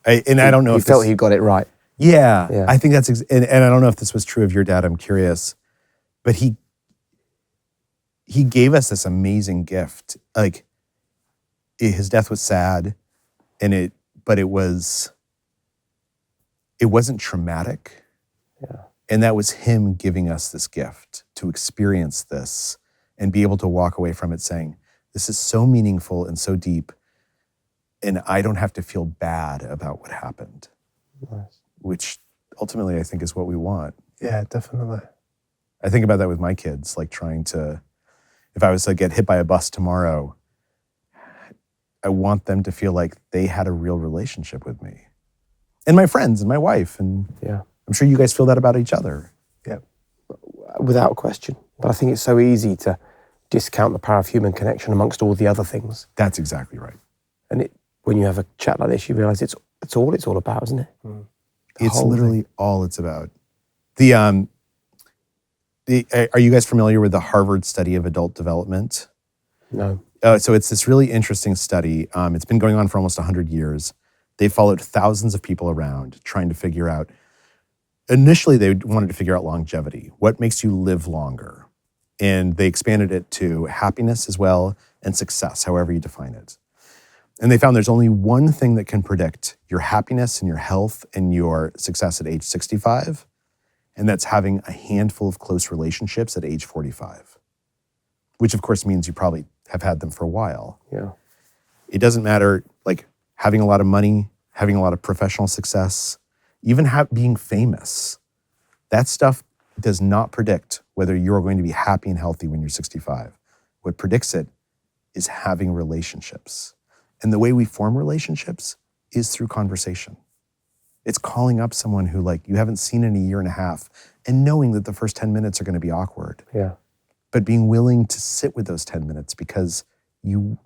I don't know if he felt he got it right. Yeah. I think that's, and I don't know if this was true of your dad, I'm curious, but he gave us this amazing gift. Like, his death was sad, but it wasn't traumatic. Yeah. And that was him giving us this gift to experience this and be able to walk away from it saying, this is so meaningful and so deep, and I don't have to feel bad about what happened. Nice. Which ultimately I think is what we want. Yeah, definitely. I think about that with my kids, like if I was to get hit by a bus tomorrow, I want them to feel like they had a real relationship with me and my friends and my wife. And I'm sure you guys feel that about each other. Yeah. Without question. But I think it's so easy to discount the power of human connection amongst all the other things. That's exactly right. And when you have a chat like this, you realize it's all about, isn't it? It's literally all it's about. Are you guys familiar with the Harvard study of adult development? No. So it's this really interesting study. It's been going on for almost 100 years. They followed thousands of people around trying to figure out, initially they wanted to figure out longevity. What makes you live longer? And they expanded it to happiness as well and success, however you define it. And they found there's only one thing that can predict your happiness and your health and your success at age 65, and that's having a handful of close relationships at age 45, which of course means you probably have had them for a while. Yeah. It doesn't matter, like, having a lot of money, having a lot of professional success, even being famous. That stuff does not predict whether you're going to be happy and healthy when you're 65. What predicts it is having relationships. And the way we form relationships is through conversation. It's calling up someone who, like, you haven't seen in a year and a half and knowing that the first 10 minutes are going to be awkward. Yeah. But being willing to sit with those 10 minutes because you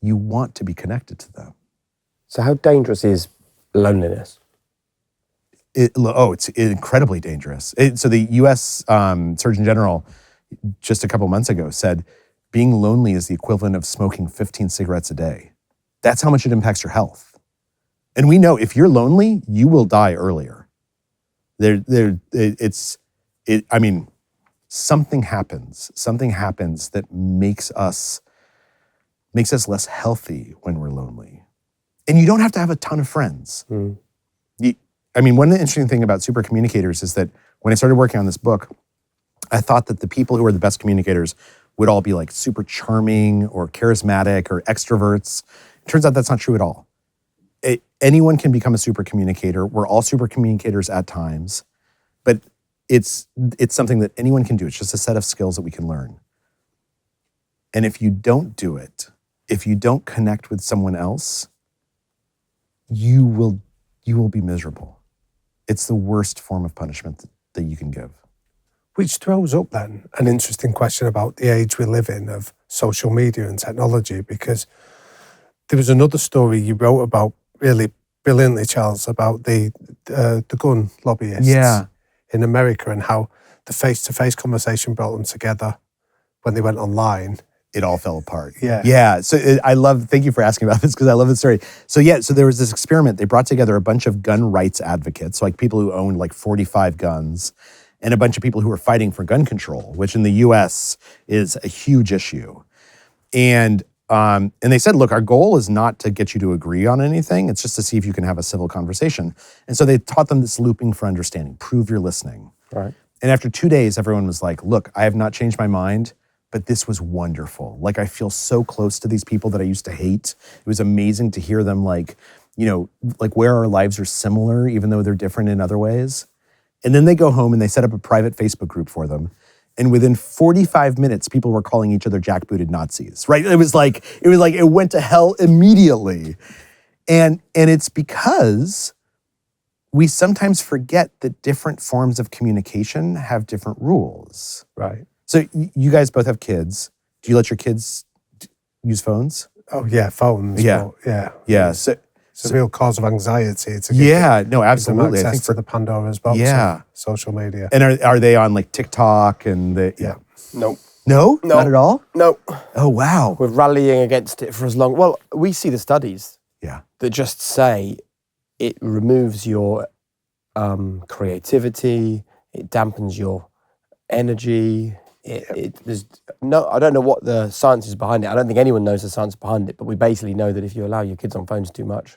you want to be connected to them. So how dangerous is loneliness? It's incredibly dangerous. So the U.S. Surgeon General just a couple months ago said being lonely is the equivalent of smoking 15 cigarettes a day. That's how much it impacts your health. And we know if you're lonely, you will die earlier. Something happens that makes us less healthy when we're lonely. And you don't have to have a ton of friends. Mm. One of the interesting things about Supercommunicators is that when I started working on this book, I thought that the people who are the best communicators would all be like super charming or charismatic or extroverts. It turns out that's not true at all. Anyone can become a super communicator. We're all super communicators at times, but it's something that anyone can do. It's just a set of skills that we can learn. And if you don't do it, if you don't connect with someone else, you will be miserable. It's the worst form of punishment that you can give. Which throws up then an interesting question about the age we live in of social media and technology, because there was another story you wrote about really brilliantly, Charles, about the gun lobbyists in America and how the face-to-face conversation brought them together when they went online. It all fell apart. Yeah. So thank you for asking about this because I love this story. So there was this experiment. They brought together a bunch of gun rights advocates, so like people who owned like 45 guns, and a bunch of people who were fighting for gun control, which in the US is a huge issue. And they said, look, our goal is not to get you to agree on anything. It's just to see if you can have a civil conversation. And so they taught them this looping for understanding, prove you're listening. Right. And after 2 days, everyone was like, look, I have not changed my mind, but this was wonderful. Like, I feel so close to these people that I used to hate. It was amazing to hear them like where our lives are similar, even though they're different in other ways. And then they go home and they set up a private Facebook group for them. And within 45 minutes, people were calling each other jackbooted Nazis, right? It went to hell immediately. And it's because we sometimes forget that different forms of communication have different rules. Right. So you guys both have kids. Do you let your kids use phones? Oh yeah, phones. Yeah. Yeah. It's a real cause of anxiety. Absolutely. I think for the Pandora's box of social media. And are they on like TikTok and No. No? Not at all? No. Oh, wow. We're rallying against it for as long. Well, we see the studies that just say it removes your creativity, it dampens your energy. I don't know what the science is behind it. I don't think anyone knows the science behind it, but we basically know that if you allow your kids on phones too much,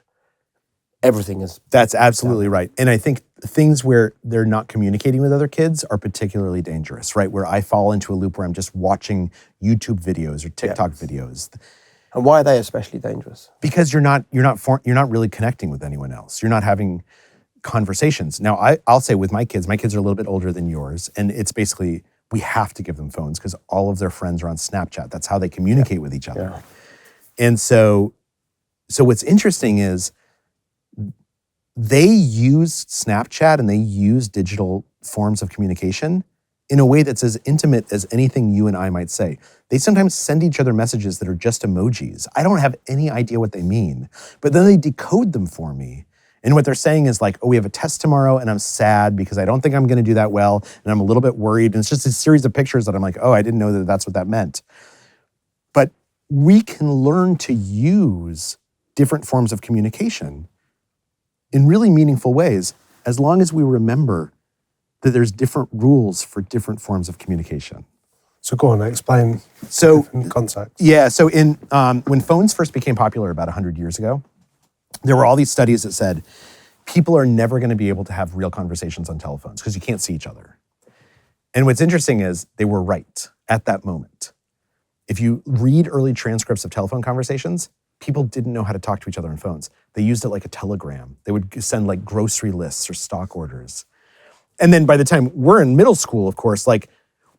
everything is... That's absolutely right. And I think things where they're not communicating with other kids are particularly dangerous, right? Where I fall into a loop where I'm just watching YouTube videos or TikTok videos. And why are they especially dangerous? Because you're not really connecting with anyone else. You're not having conversations. Now, I'll say with my kids are a little bit older than yours, and it's basically... we have to give them phones because all of their friends are on Snapchat. That's how they communicate with each other. Yeah. And so what's interesting is they use Snapchat and they use digital forms of communication in a way that's as intimate as anything you and I might say. They sometimes send each other messages that are just emojis. I don't have any idea what they mean, but then they decode them for me. And what they're saying is like, oh, we have a test tomorrow and I'm sad because I don't think I'm going to do that well and I'm a little bit worried. And it's just a series of pictures that I'm like, oh, I didn't know that that's what that meant. But we can learn to use different forms of communication in really meaningful ways as long as we remember that there's different rules for different forms of communication. So go on, explain different concepts. Yeah, so when phones first became popular about 100 years ago, there were all these studies that said people are never going to be able to have real conversations on telephones because you can't see each other. And what's interesting is they were right at that moment. If you read early transcripts of telephone conversations, people didn't know how to talk to each other on phones. They used it like a telegram. They would send like grocery lists or stock orders. And then by the time we're in middle school, of course, like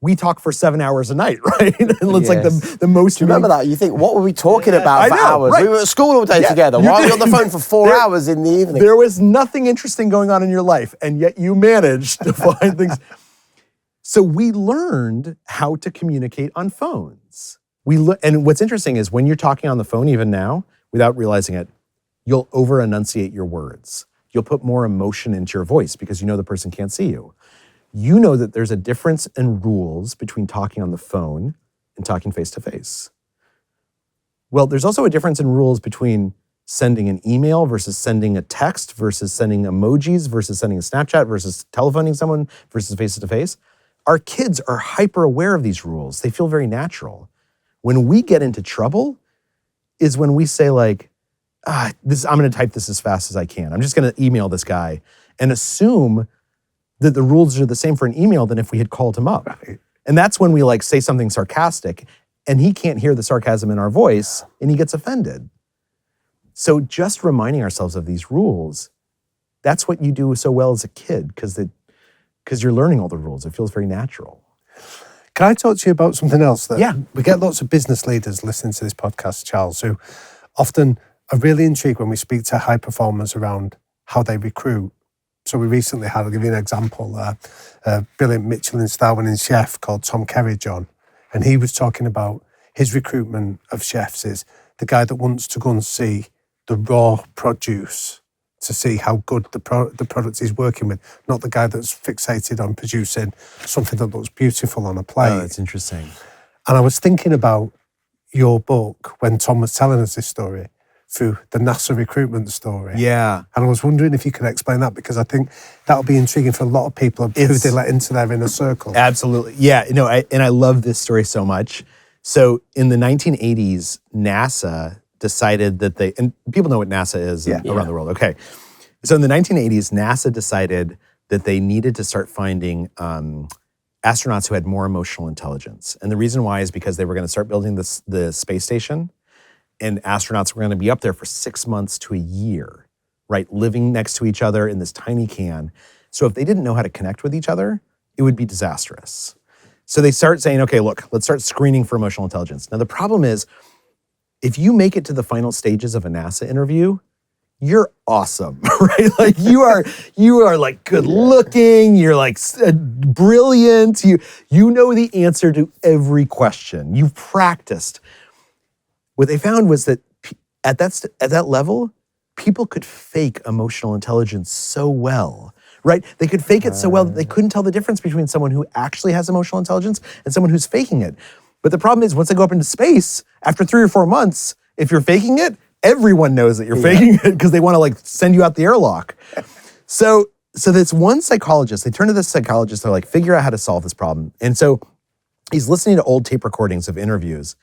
we talk for 7 hours a night, right? And it's like the most... Do you remember that? You think, what were we talking about for hours? Right. We were at school all day together. Why were we on the phone for 4 hours in the evening? There was nothing interesting going on in your life, and yet you managed to find things. So we learned how to communicate on phones. And what's interesting is when you're talking on the phone, even now, without realizing it, you'll over enunciate your words. You'll put more emotion into your voice because you know the person can't see you. You know that there's a difference in rules between talking on the phone and talking face to face. Well, there's also a difference in rules between sending an email versus sending a text versus sending emojis versus sending a Snapchat versus telephoning someone versus face to face. Our kids are hyper aware of these rules. They feel very natural. When we get into trouble is when we say like, I'm going to type this as fast as I can. I'm just going to email this guy and assume that the rules are the same for an email than if we had called him up. Right. And that's when we like say something sarcastic and he can't hear the sarcasm in our voice and he gets offended. So just reminding ourselves of these rules, that's what you do so well as a kid because you're learning all the rules. It feels very natural. Can I talk to you about something else? Yeah. We get lots of business leaders listening to this podcast, Charles, who often are really intrigued when we speak to high performers around how they recruit. So we recently had, I'll give you an example, a brilliant Michelin-star-winning chef called Tom Kerridge, and he was talking about his recruitment of chefs is the guy that wants to go and see the raw produce to see how good the product he's working with, not the guy that's fixated on producing something that looks beautiful on a plate. Oh, that's interesting. And I was thinking about your book when Tom was telling us this story through the NASA recruitment story. Yeah. And I was wondering if you could explain that because I think that'll be intriguing for a lot of people who they let into their inner circle. Absolutely. Yeah. No, I love this story so much. So in the 1980s, NASA decided that and people know what NASA is around the world. Okay. So in the 1980s, NASA decided that they needed to start finding astronauts who had more emotional intelligence. And the reason why is because they were going to start building the space station and astronauts were going to be up there for 6 months to a year, right? Living next to each other in this tiny can. So if they didn't know how to connect with each other, it would be disastrous. So they start saying, okay, look, let's start screening for emotional intelligence. Now the problem is, if you make it to the final stages of a NASA interview, you're awesome, right? Like you are like good looking, you're like brilliant, you know the answer to every question. You've practiced. What they found was that at that level, people could fake emotional intelligence so well, right? They could fake it so well that they couldn't tell the difference between someone who actually has emotional intelligence and someone who's faking it. But the problem is once they go up into space, after 3 or 4 months, if you're faking it, everyone knows that you're faking it because they want to like send you out the airlock. So this one psychologist, they turn to this psychologist, they're like, figure out how to solve this problem. And so he's listening to old tape recordings of interviews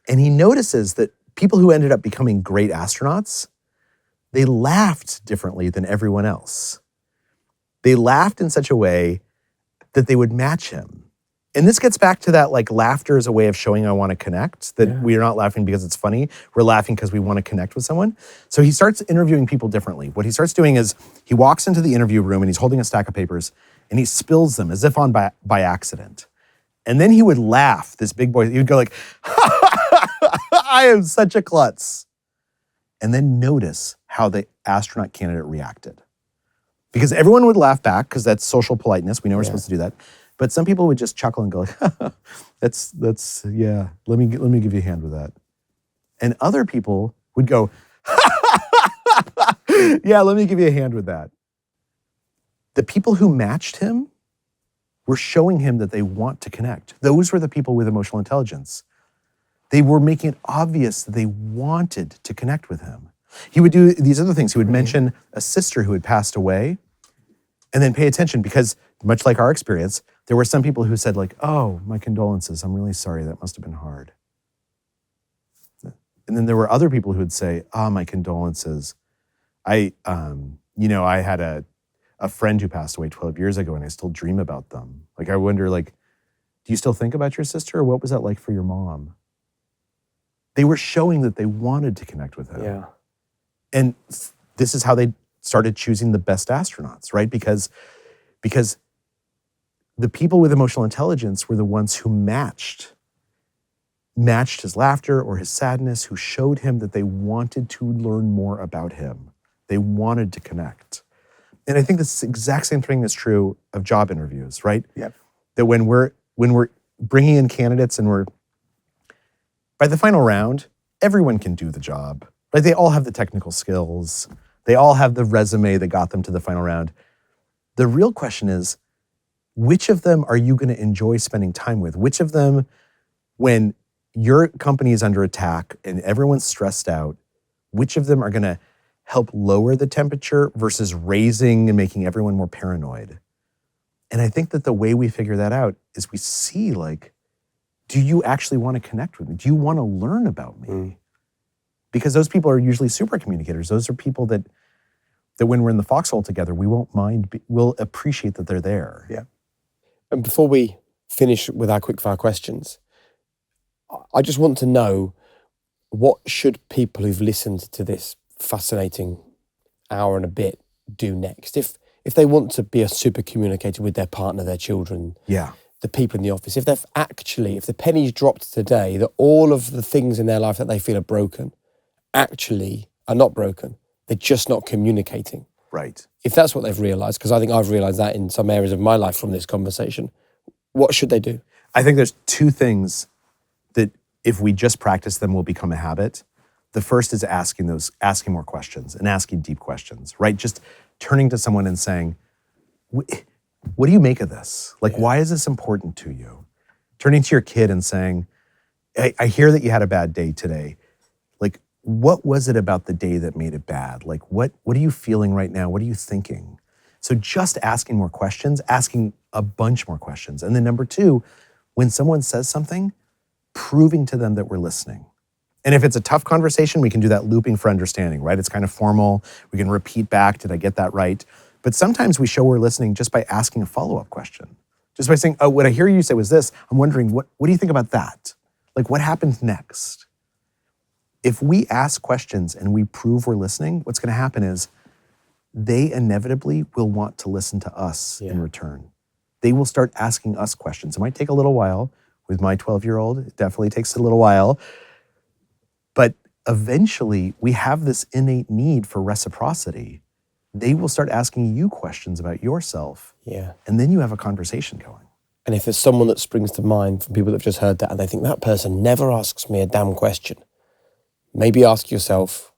and he notices that people who ended up becoming great astronauts, they laughed differently than everyone else. They laughed in such a way that they would match him. And this gets back to that, like, laughter is a way of showing I want to connect, that we are not laughing because it's funny. We're laughing because we want to connect with someone. So he starts interviewing people differently. What he starts doing is he walks into the interview room and he's holding a stack of papers and he spills them as if on by accident. And then he would laugh, this big boy. He would go like, I am such a klutz. And then notice how the astronaut candidate reacted. Because everyone would laugh back because that's social politeness. We know we're supposed to do that. But some people would just chuckle and go, that's yeah, let me give you a hand with that. And other people would go, yeah, let me give you a hand with that. The people who matched him were showing him that they want to connect. Those were the people with emotional intelligence. They were making it obvious that they wanted to connect with him. He would do these other things. He would mention a sister who had passed away and then pay attention because, much like our experience, there were some people who said like, oh, my condolences. I'm really sorry. That must have been hard. And then there were other people who would say, my condolences. I had a friend who passed away 12 years ago and I still dream about them. Like, I wonder, like, do you still think about your sister or what was that like for your mom? They were showing that they wanted to connect with him. Yeah. And this is how they started choosing the best astronauts, right? Because the people with emotional intelligence were the ones who matched his laughter or his sadness, who showed him that they wanted to learn more about him. They wanted to connect. And I think this exact same thing is true of job interviews, right? Yep. That when we're bringing in candidates and by the final round, everyone can do the job. Right? They all have the technical skills. They all have the resume that got them to the final round. The real question is, which of them are you going to enjoy spending time with? Which of them, when your company is under attack and everyone's stressed out, which of them are going to help lower the temperature versus raising and making everyone more paranoid? And I think that the way we figure that out is we see, like, do you actually want to connect with me? Do you want to learn about me? Because those people are usually super communicators. Those are people that when we're in the foxhole together, we won't mind, we'll appreciate that they're there. Yeah. And before we finish with our quickfire questions, I just want to know, what should people who've listened to this fascinating hour and a bit do next? If they want to be a super communicator with their partner, their children, the people in the office, if the penny's dropped today that all of the things in their life that they feel are broken actually are not broken, they're just not communicating. Right. If that's what they've realized, because I think I've realized that in some areas of my life from this conversation, what should they do? I think there's two things that if we just practice them will become a habit. The first is asking more questions and asking deep questions, right? Just turning to someone and saying, what do you make of this? Like, why is this important to you? Turning to your kid and saying, I hear that you had a bad day today. Like, what was it about the day that made it bad? Like, what are you feeling right now? What are you thinking? So just asking more questions, asking a bunch more questions. And then number two, when someone says something, proving to them that we're listening. And if it's a tough conversation, we can do that looping for understanding, right? It's kind of formal. We can repeat back, did I get that right? But sometimes we show we're listening just by asking a follow-up question. Just by saying, oh, what I hear you say was this. I'm wondering, what do you think about that? Like, what happens next? If we ask questions and we prove we're listening, what's going to happen is they inevitably will want to listen to us in return. They will start asking us questions. It might take a little while. With my 12-year-old, it definitely takes a little while. But eventually, we have this innate need for reciprocity. They will start asking you questions about yourself. Yeah. And then you have a conversation going. And if there's someone that springs to mind from people that have just heard that and they think that person never asks me a damn question, maybe ask yourself,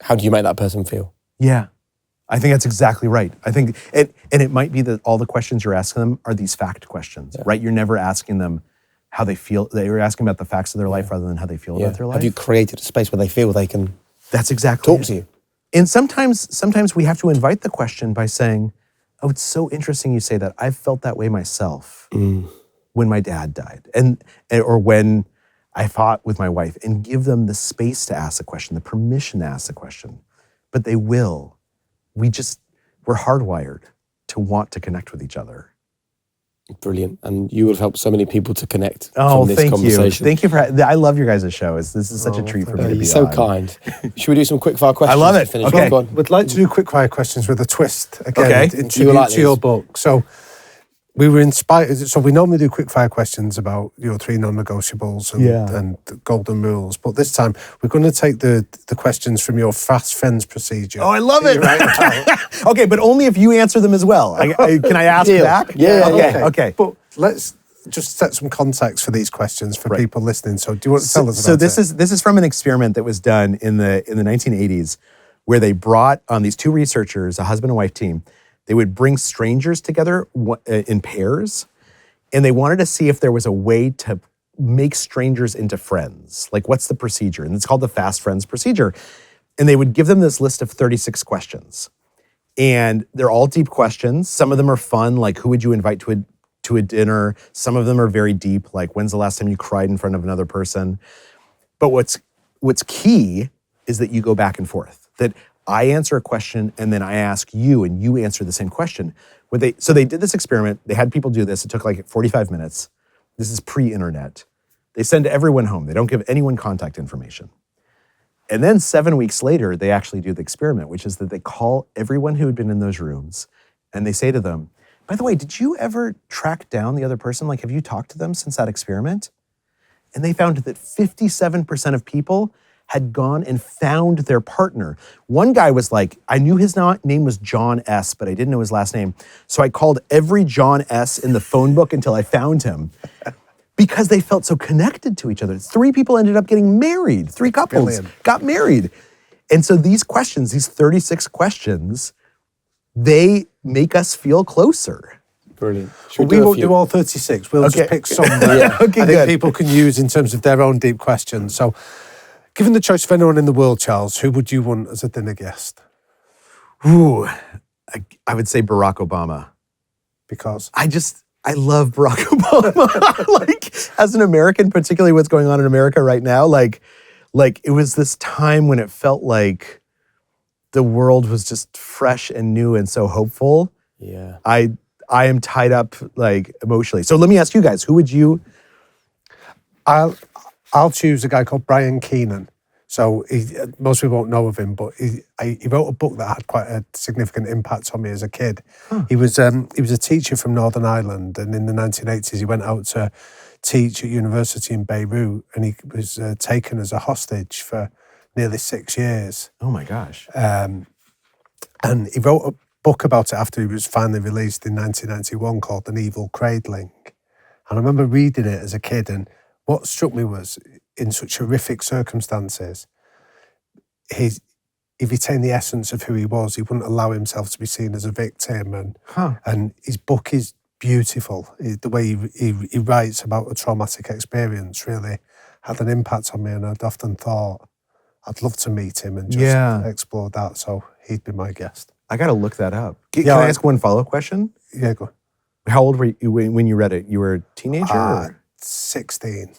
how do you make that person feel? Yeah, I think that's exactly right. I think, and it might be that all the questions you're asking them are these fact questions, right? You're never asking them how they feel. You're asking about the facts of their life rather than how they feel about their life. Have you created a space where they feel they can That's exactly talk to you? And sometimes we have to invite the question by saying, oh, it's so interesting you say that. I've felt that way myself when my dad died or when I fought with my wife, and give them the space to ask the question, the permission to ask the question. But they will. We're hardwired to want to connect with each other. Brilliant. And you have helped so many people to connect Oh, from this thank you. conversation. Thank you I love your guys' show. This is such a treat for me to be You're so on. kind. Should we do some quick fire questions? I love it. to finish Okay. off? Go on. We'd like to do quickfire questions with a twist again Okay. in You tribute like to your these? book. So we were inspired. So we normally do quickfire questions about your 3 non-negotiables and the golden rules. But this time we're going to take the questions from your fast friends procedure. Oh, I love it. Okay, but only if you answer them as well. Can I ask back? Yeah. Okay. But let's just set some context for these questions for people listening. So do you want to tell us about this is from an experiment that was done in the 1980s, where they brought these 2 researchers, a husband and wife team. They would bring strangers together in pairs, and they wanted to see if there was a way to make strangers into friends. Like, what's the procedure? And it's called the Fast Friends procedure. And they would give them this list of 36 questions. And they're all deep questions. Some of them are fun, like who would you invite to a dinner? Some of them are very deep, like when's the last time you cried in front of another person? But what's key is that you go back and forth. That I answer a question and then I ask you and you answer the same question. So they did this experiment. They had people do this. It took like 45 minutes. This is pre-internet. They send everyone home. They don't give anyone contact information. And then 7 weeks later, they actually do the experiment, which is that they call everyone who had been in those rooms and they say to them, by the way, did you ever track down the other person? Like, have you talked to them since that experiment? And they found that 57% of people had gone and found their partner. One guy was like, I knew his name was John S., but I didn't know his last name. So I called every John S. in the phone book until I found him. because they felt so connected to each other. 3 people ended up getting married. 3 couples Brilliant. got married. And so these questions, these 36 questions, they make us feel closer. Brilliant. Well, we won't do all 36. We'll just pick some that Okay, I think good. people can use in terms of their own deep questions. So, given the choice of anyone in the world, Charles, who would you want as a dinner guest? Ooh, I would say Barack Obama. Because I love Barack Obama. Like, as an American, particularly what's going on in America right now, like it was this time when it felt like the world was just fresh and new and so hopeful. Yeah. I am tied up like emotionally. So let me ask you guys, who would you? I'll choose a guy called Brian Keenan. So most people won't know of him, but he wrote a book that had quite a significant impact on me as a kid. He was a teacher from Northern Ireland, and in the 1980s he went out to teach at university in Beirut, and he was taken as a hostage for nearly 6 years. Oh my gosh. And he wrote a book about it after he was finally released in 1991 called An Evil Cradling. And I remember reading it as a kid, and what struck me was, in such horrific circumstances, he retained the essence of who he was. He wouldn't allow himself to be seen as a victim. And his book is beautiful. The way he writes about a traumatic experience really had an impact on me, and I'd often thought I'd love to meet him and just explore that. So he'd be my guest. I got to look that up. Can I ask one follow-up question? Yeah, go on. How old were you when you read it? You were a teenager? Or? 16.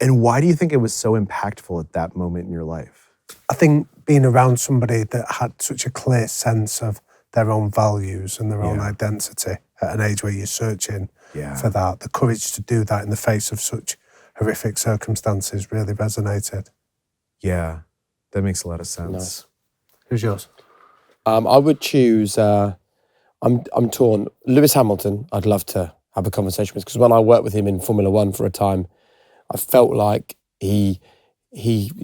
And why do you think it was so impactful at that moment in your life? I think being around somebody that had such a clear sense of their own values and their own identity at an age where you're searching for that, the courage to do that in the face of such horrific circumstances really resonated. Yeah, that makes a lot of sense. Nice. Who's yours? I would choose, I'm torn. Lewis Hamilton, I'd love to have a conversation with, because when I worked with him in Formula One for a time, I felt like he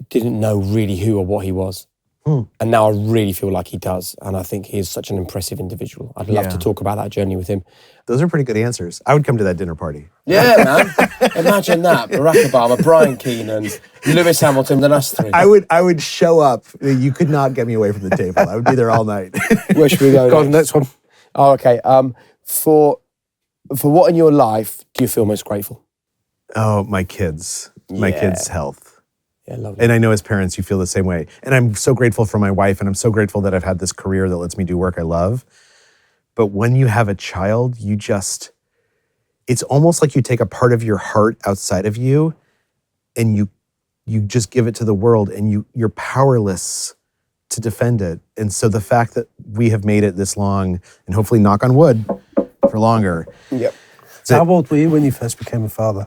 didn't know really who or what he was. And now I really feel like he does. And I think he is such an impressive individual. I'd love to talk about that journey with him. Those are pretty good answers. I would come to that dinner party. Yeah, man. Imagine that. Barack Obama, Brian Keenan, Lewis Hamilton, then us 3. I would show up. You could not get me away from the table. I would be there all night. Where should we go? Go on, next one. Oh, okay. For what in your life do you feel most grateful? Oh, my kids. My kids' health. Yeah, lovely. And I know as parents, you feel the same way. And I'm so grateful for my wife, and I'm so grateful that I've had this career that lets me do work I love. But when you have a child, it's almost like you take a part of your heart outside of you and you just give it to the world, and you're powerless to defend it. And so the fact that we have made it this long, and hopefully knock on wood for longer. Yep. So how old were you when you first became a father?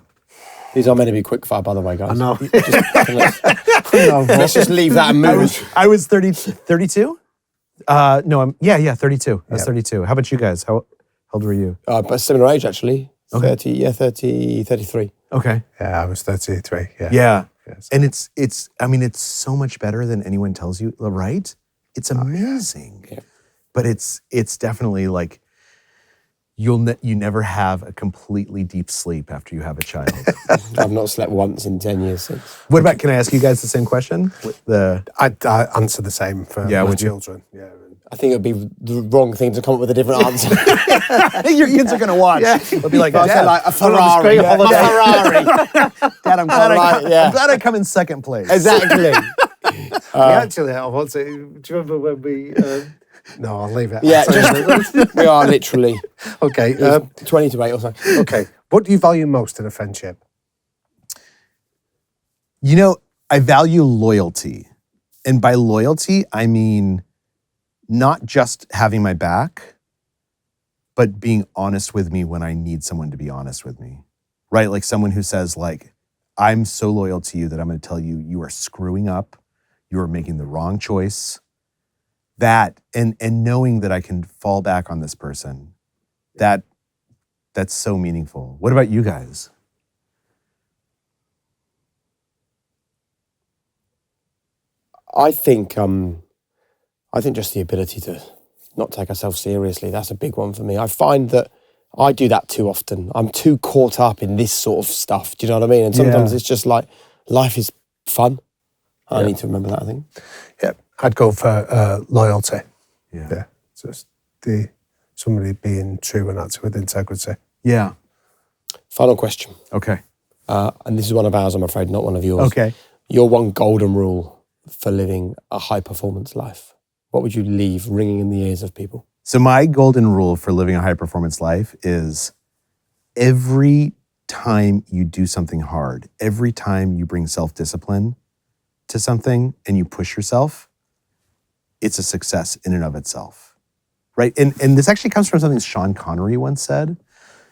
These are meant to be quick fire, by the way, guys. I know. Let's just leave that and move. I was 32? No, I'm 32. I was 32. How about you guys? How old were you? But similar age, actually. Okay. 33. Okay. Yeah, I was 33. Yeah. Yes. And it's so much better than anyone tells you, right? It's amazing. Yeah. But it's definitely like you never have a completely deep sleep after you have a child. I've not slept once in 10 years since. What about, can I ask you guys the same question? I answer the same for my children. Yeah. I think it would be the wrong thing to come up with a different answer. Your kids are going to watch. They'll be like, Dad, like a Ferrari. Dad, I'm Yeah. glad I come in second place. Exactly. We actually have. Do you remember when we... no, I'll leave it. Yeah, we are literally. Okay. 20 to 8 or something. Okay. What do you value most in a friendship? I value loyalty. And by loyalty, I mean not just having my back, but being honest with me when I need someone to be honest with me, right? Like someone who says, like, I'm so loyal to you that I'm going to tell you, you are screwing up. You are making the wrong choice. That, and knowing that I can fall back on this person, that's so meaningful. What about you guys? I think just the ability to not take ourselves seriously, that's a big one for me. I find that I do that too often. I'm too caught up in this sort of stuff. Do you know what I mean? And sometimes Yeah. it's just like, life is fun. I need to remember that, I think. Yeah, I'd go for loyalty. Yeah. Just somebody being true and acting with integrity. Yeah. Final question. Okay. And this is one of ours, I'm afraid, not one of yours. Okay. Your one golden rule for living a high-performance life. What would you leave ringing in the ears of people? So my golden rule for living a high-performance life is every time you do something hard, every time you bring self-discipline to something and you push yourself, it's a success in and of itself, right? And this actually comes from something Sean Connery once said.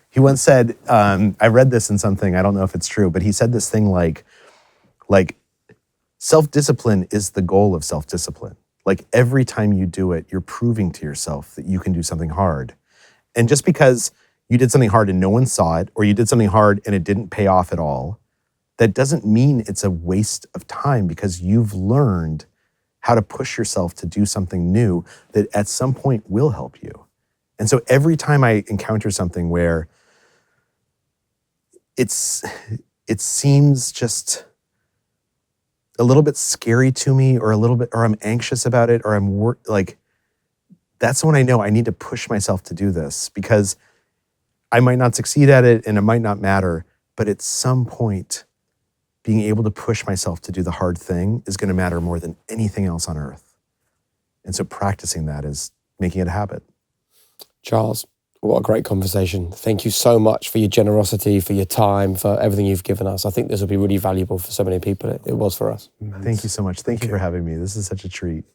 He once said, I read this in something, I don't know if it's true, but he said this thing like self-discipline is the goal of self-discipline. Like every time you do it, you're proving to yourself that you can do something hard. And just because you did something hard and no one saw it, or you did something hard and it didn't pay off at all, that doesn't mean it's a waste of time, because you've learned how to push yourself to do something new that at some point will help you. And so every time I encounter something where it seems just a little bit scary to me, or I'm anxious about it, or that's when I know I need to push myself to do this, because I might not succeed at it and it might not matter, but at some point, being able to push myself to do the hard thing is going to matter more than anything else on earth. And so practicing that is making it a habit. Charles, what a great conversation. Thank you so much for your generosity, for your time, for everything you've given us. I think this will be really valuable for so many people. It was for us. Thank you so much. Thank you for having me. This is such a treat.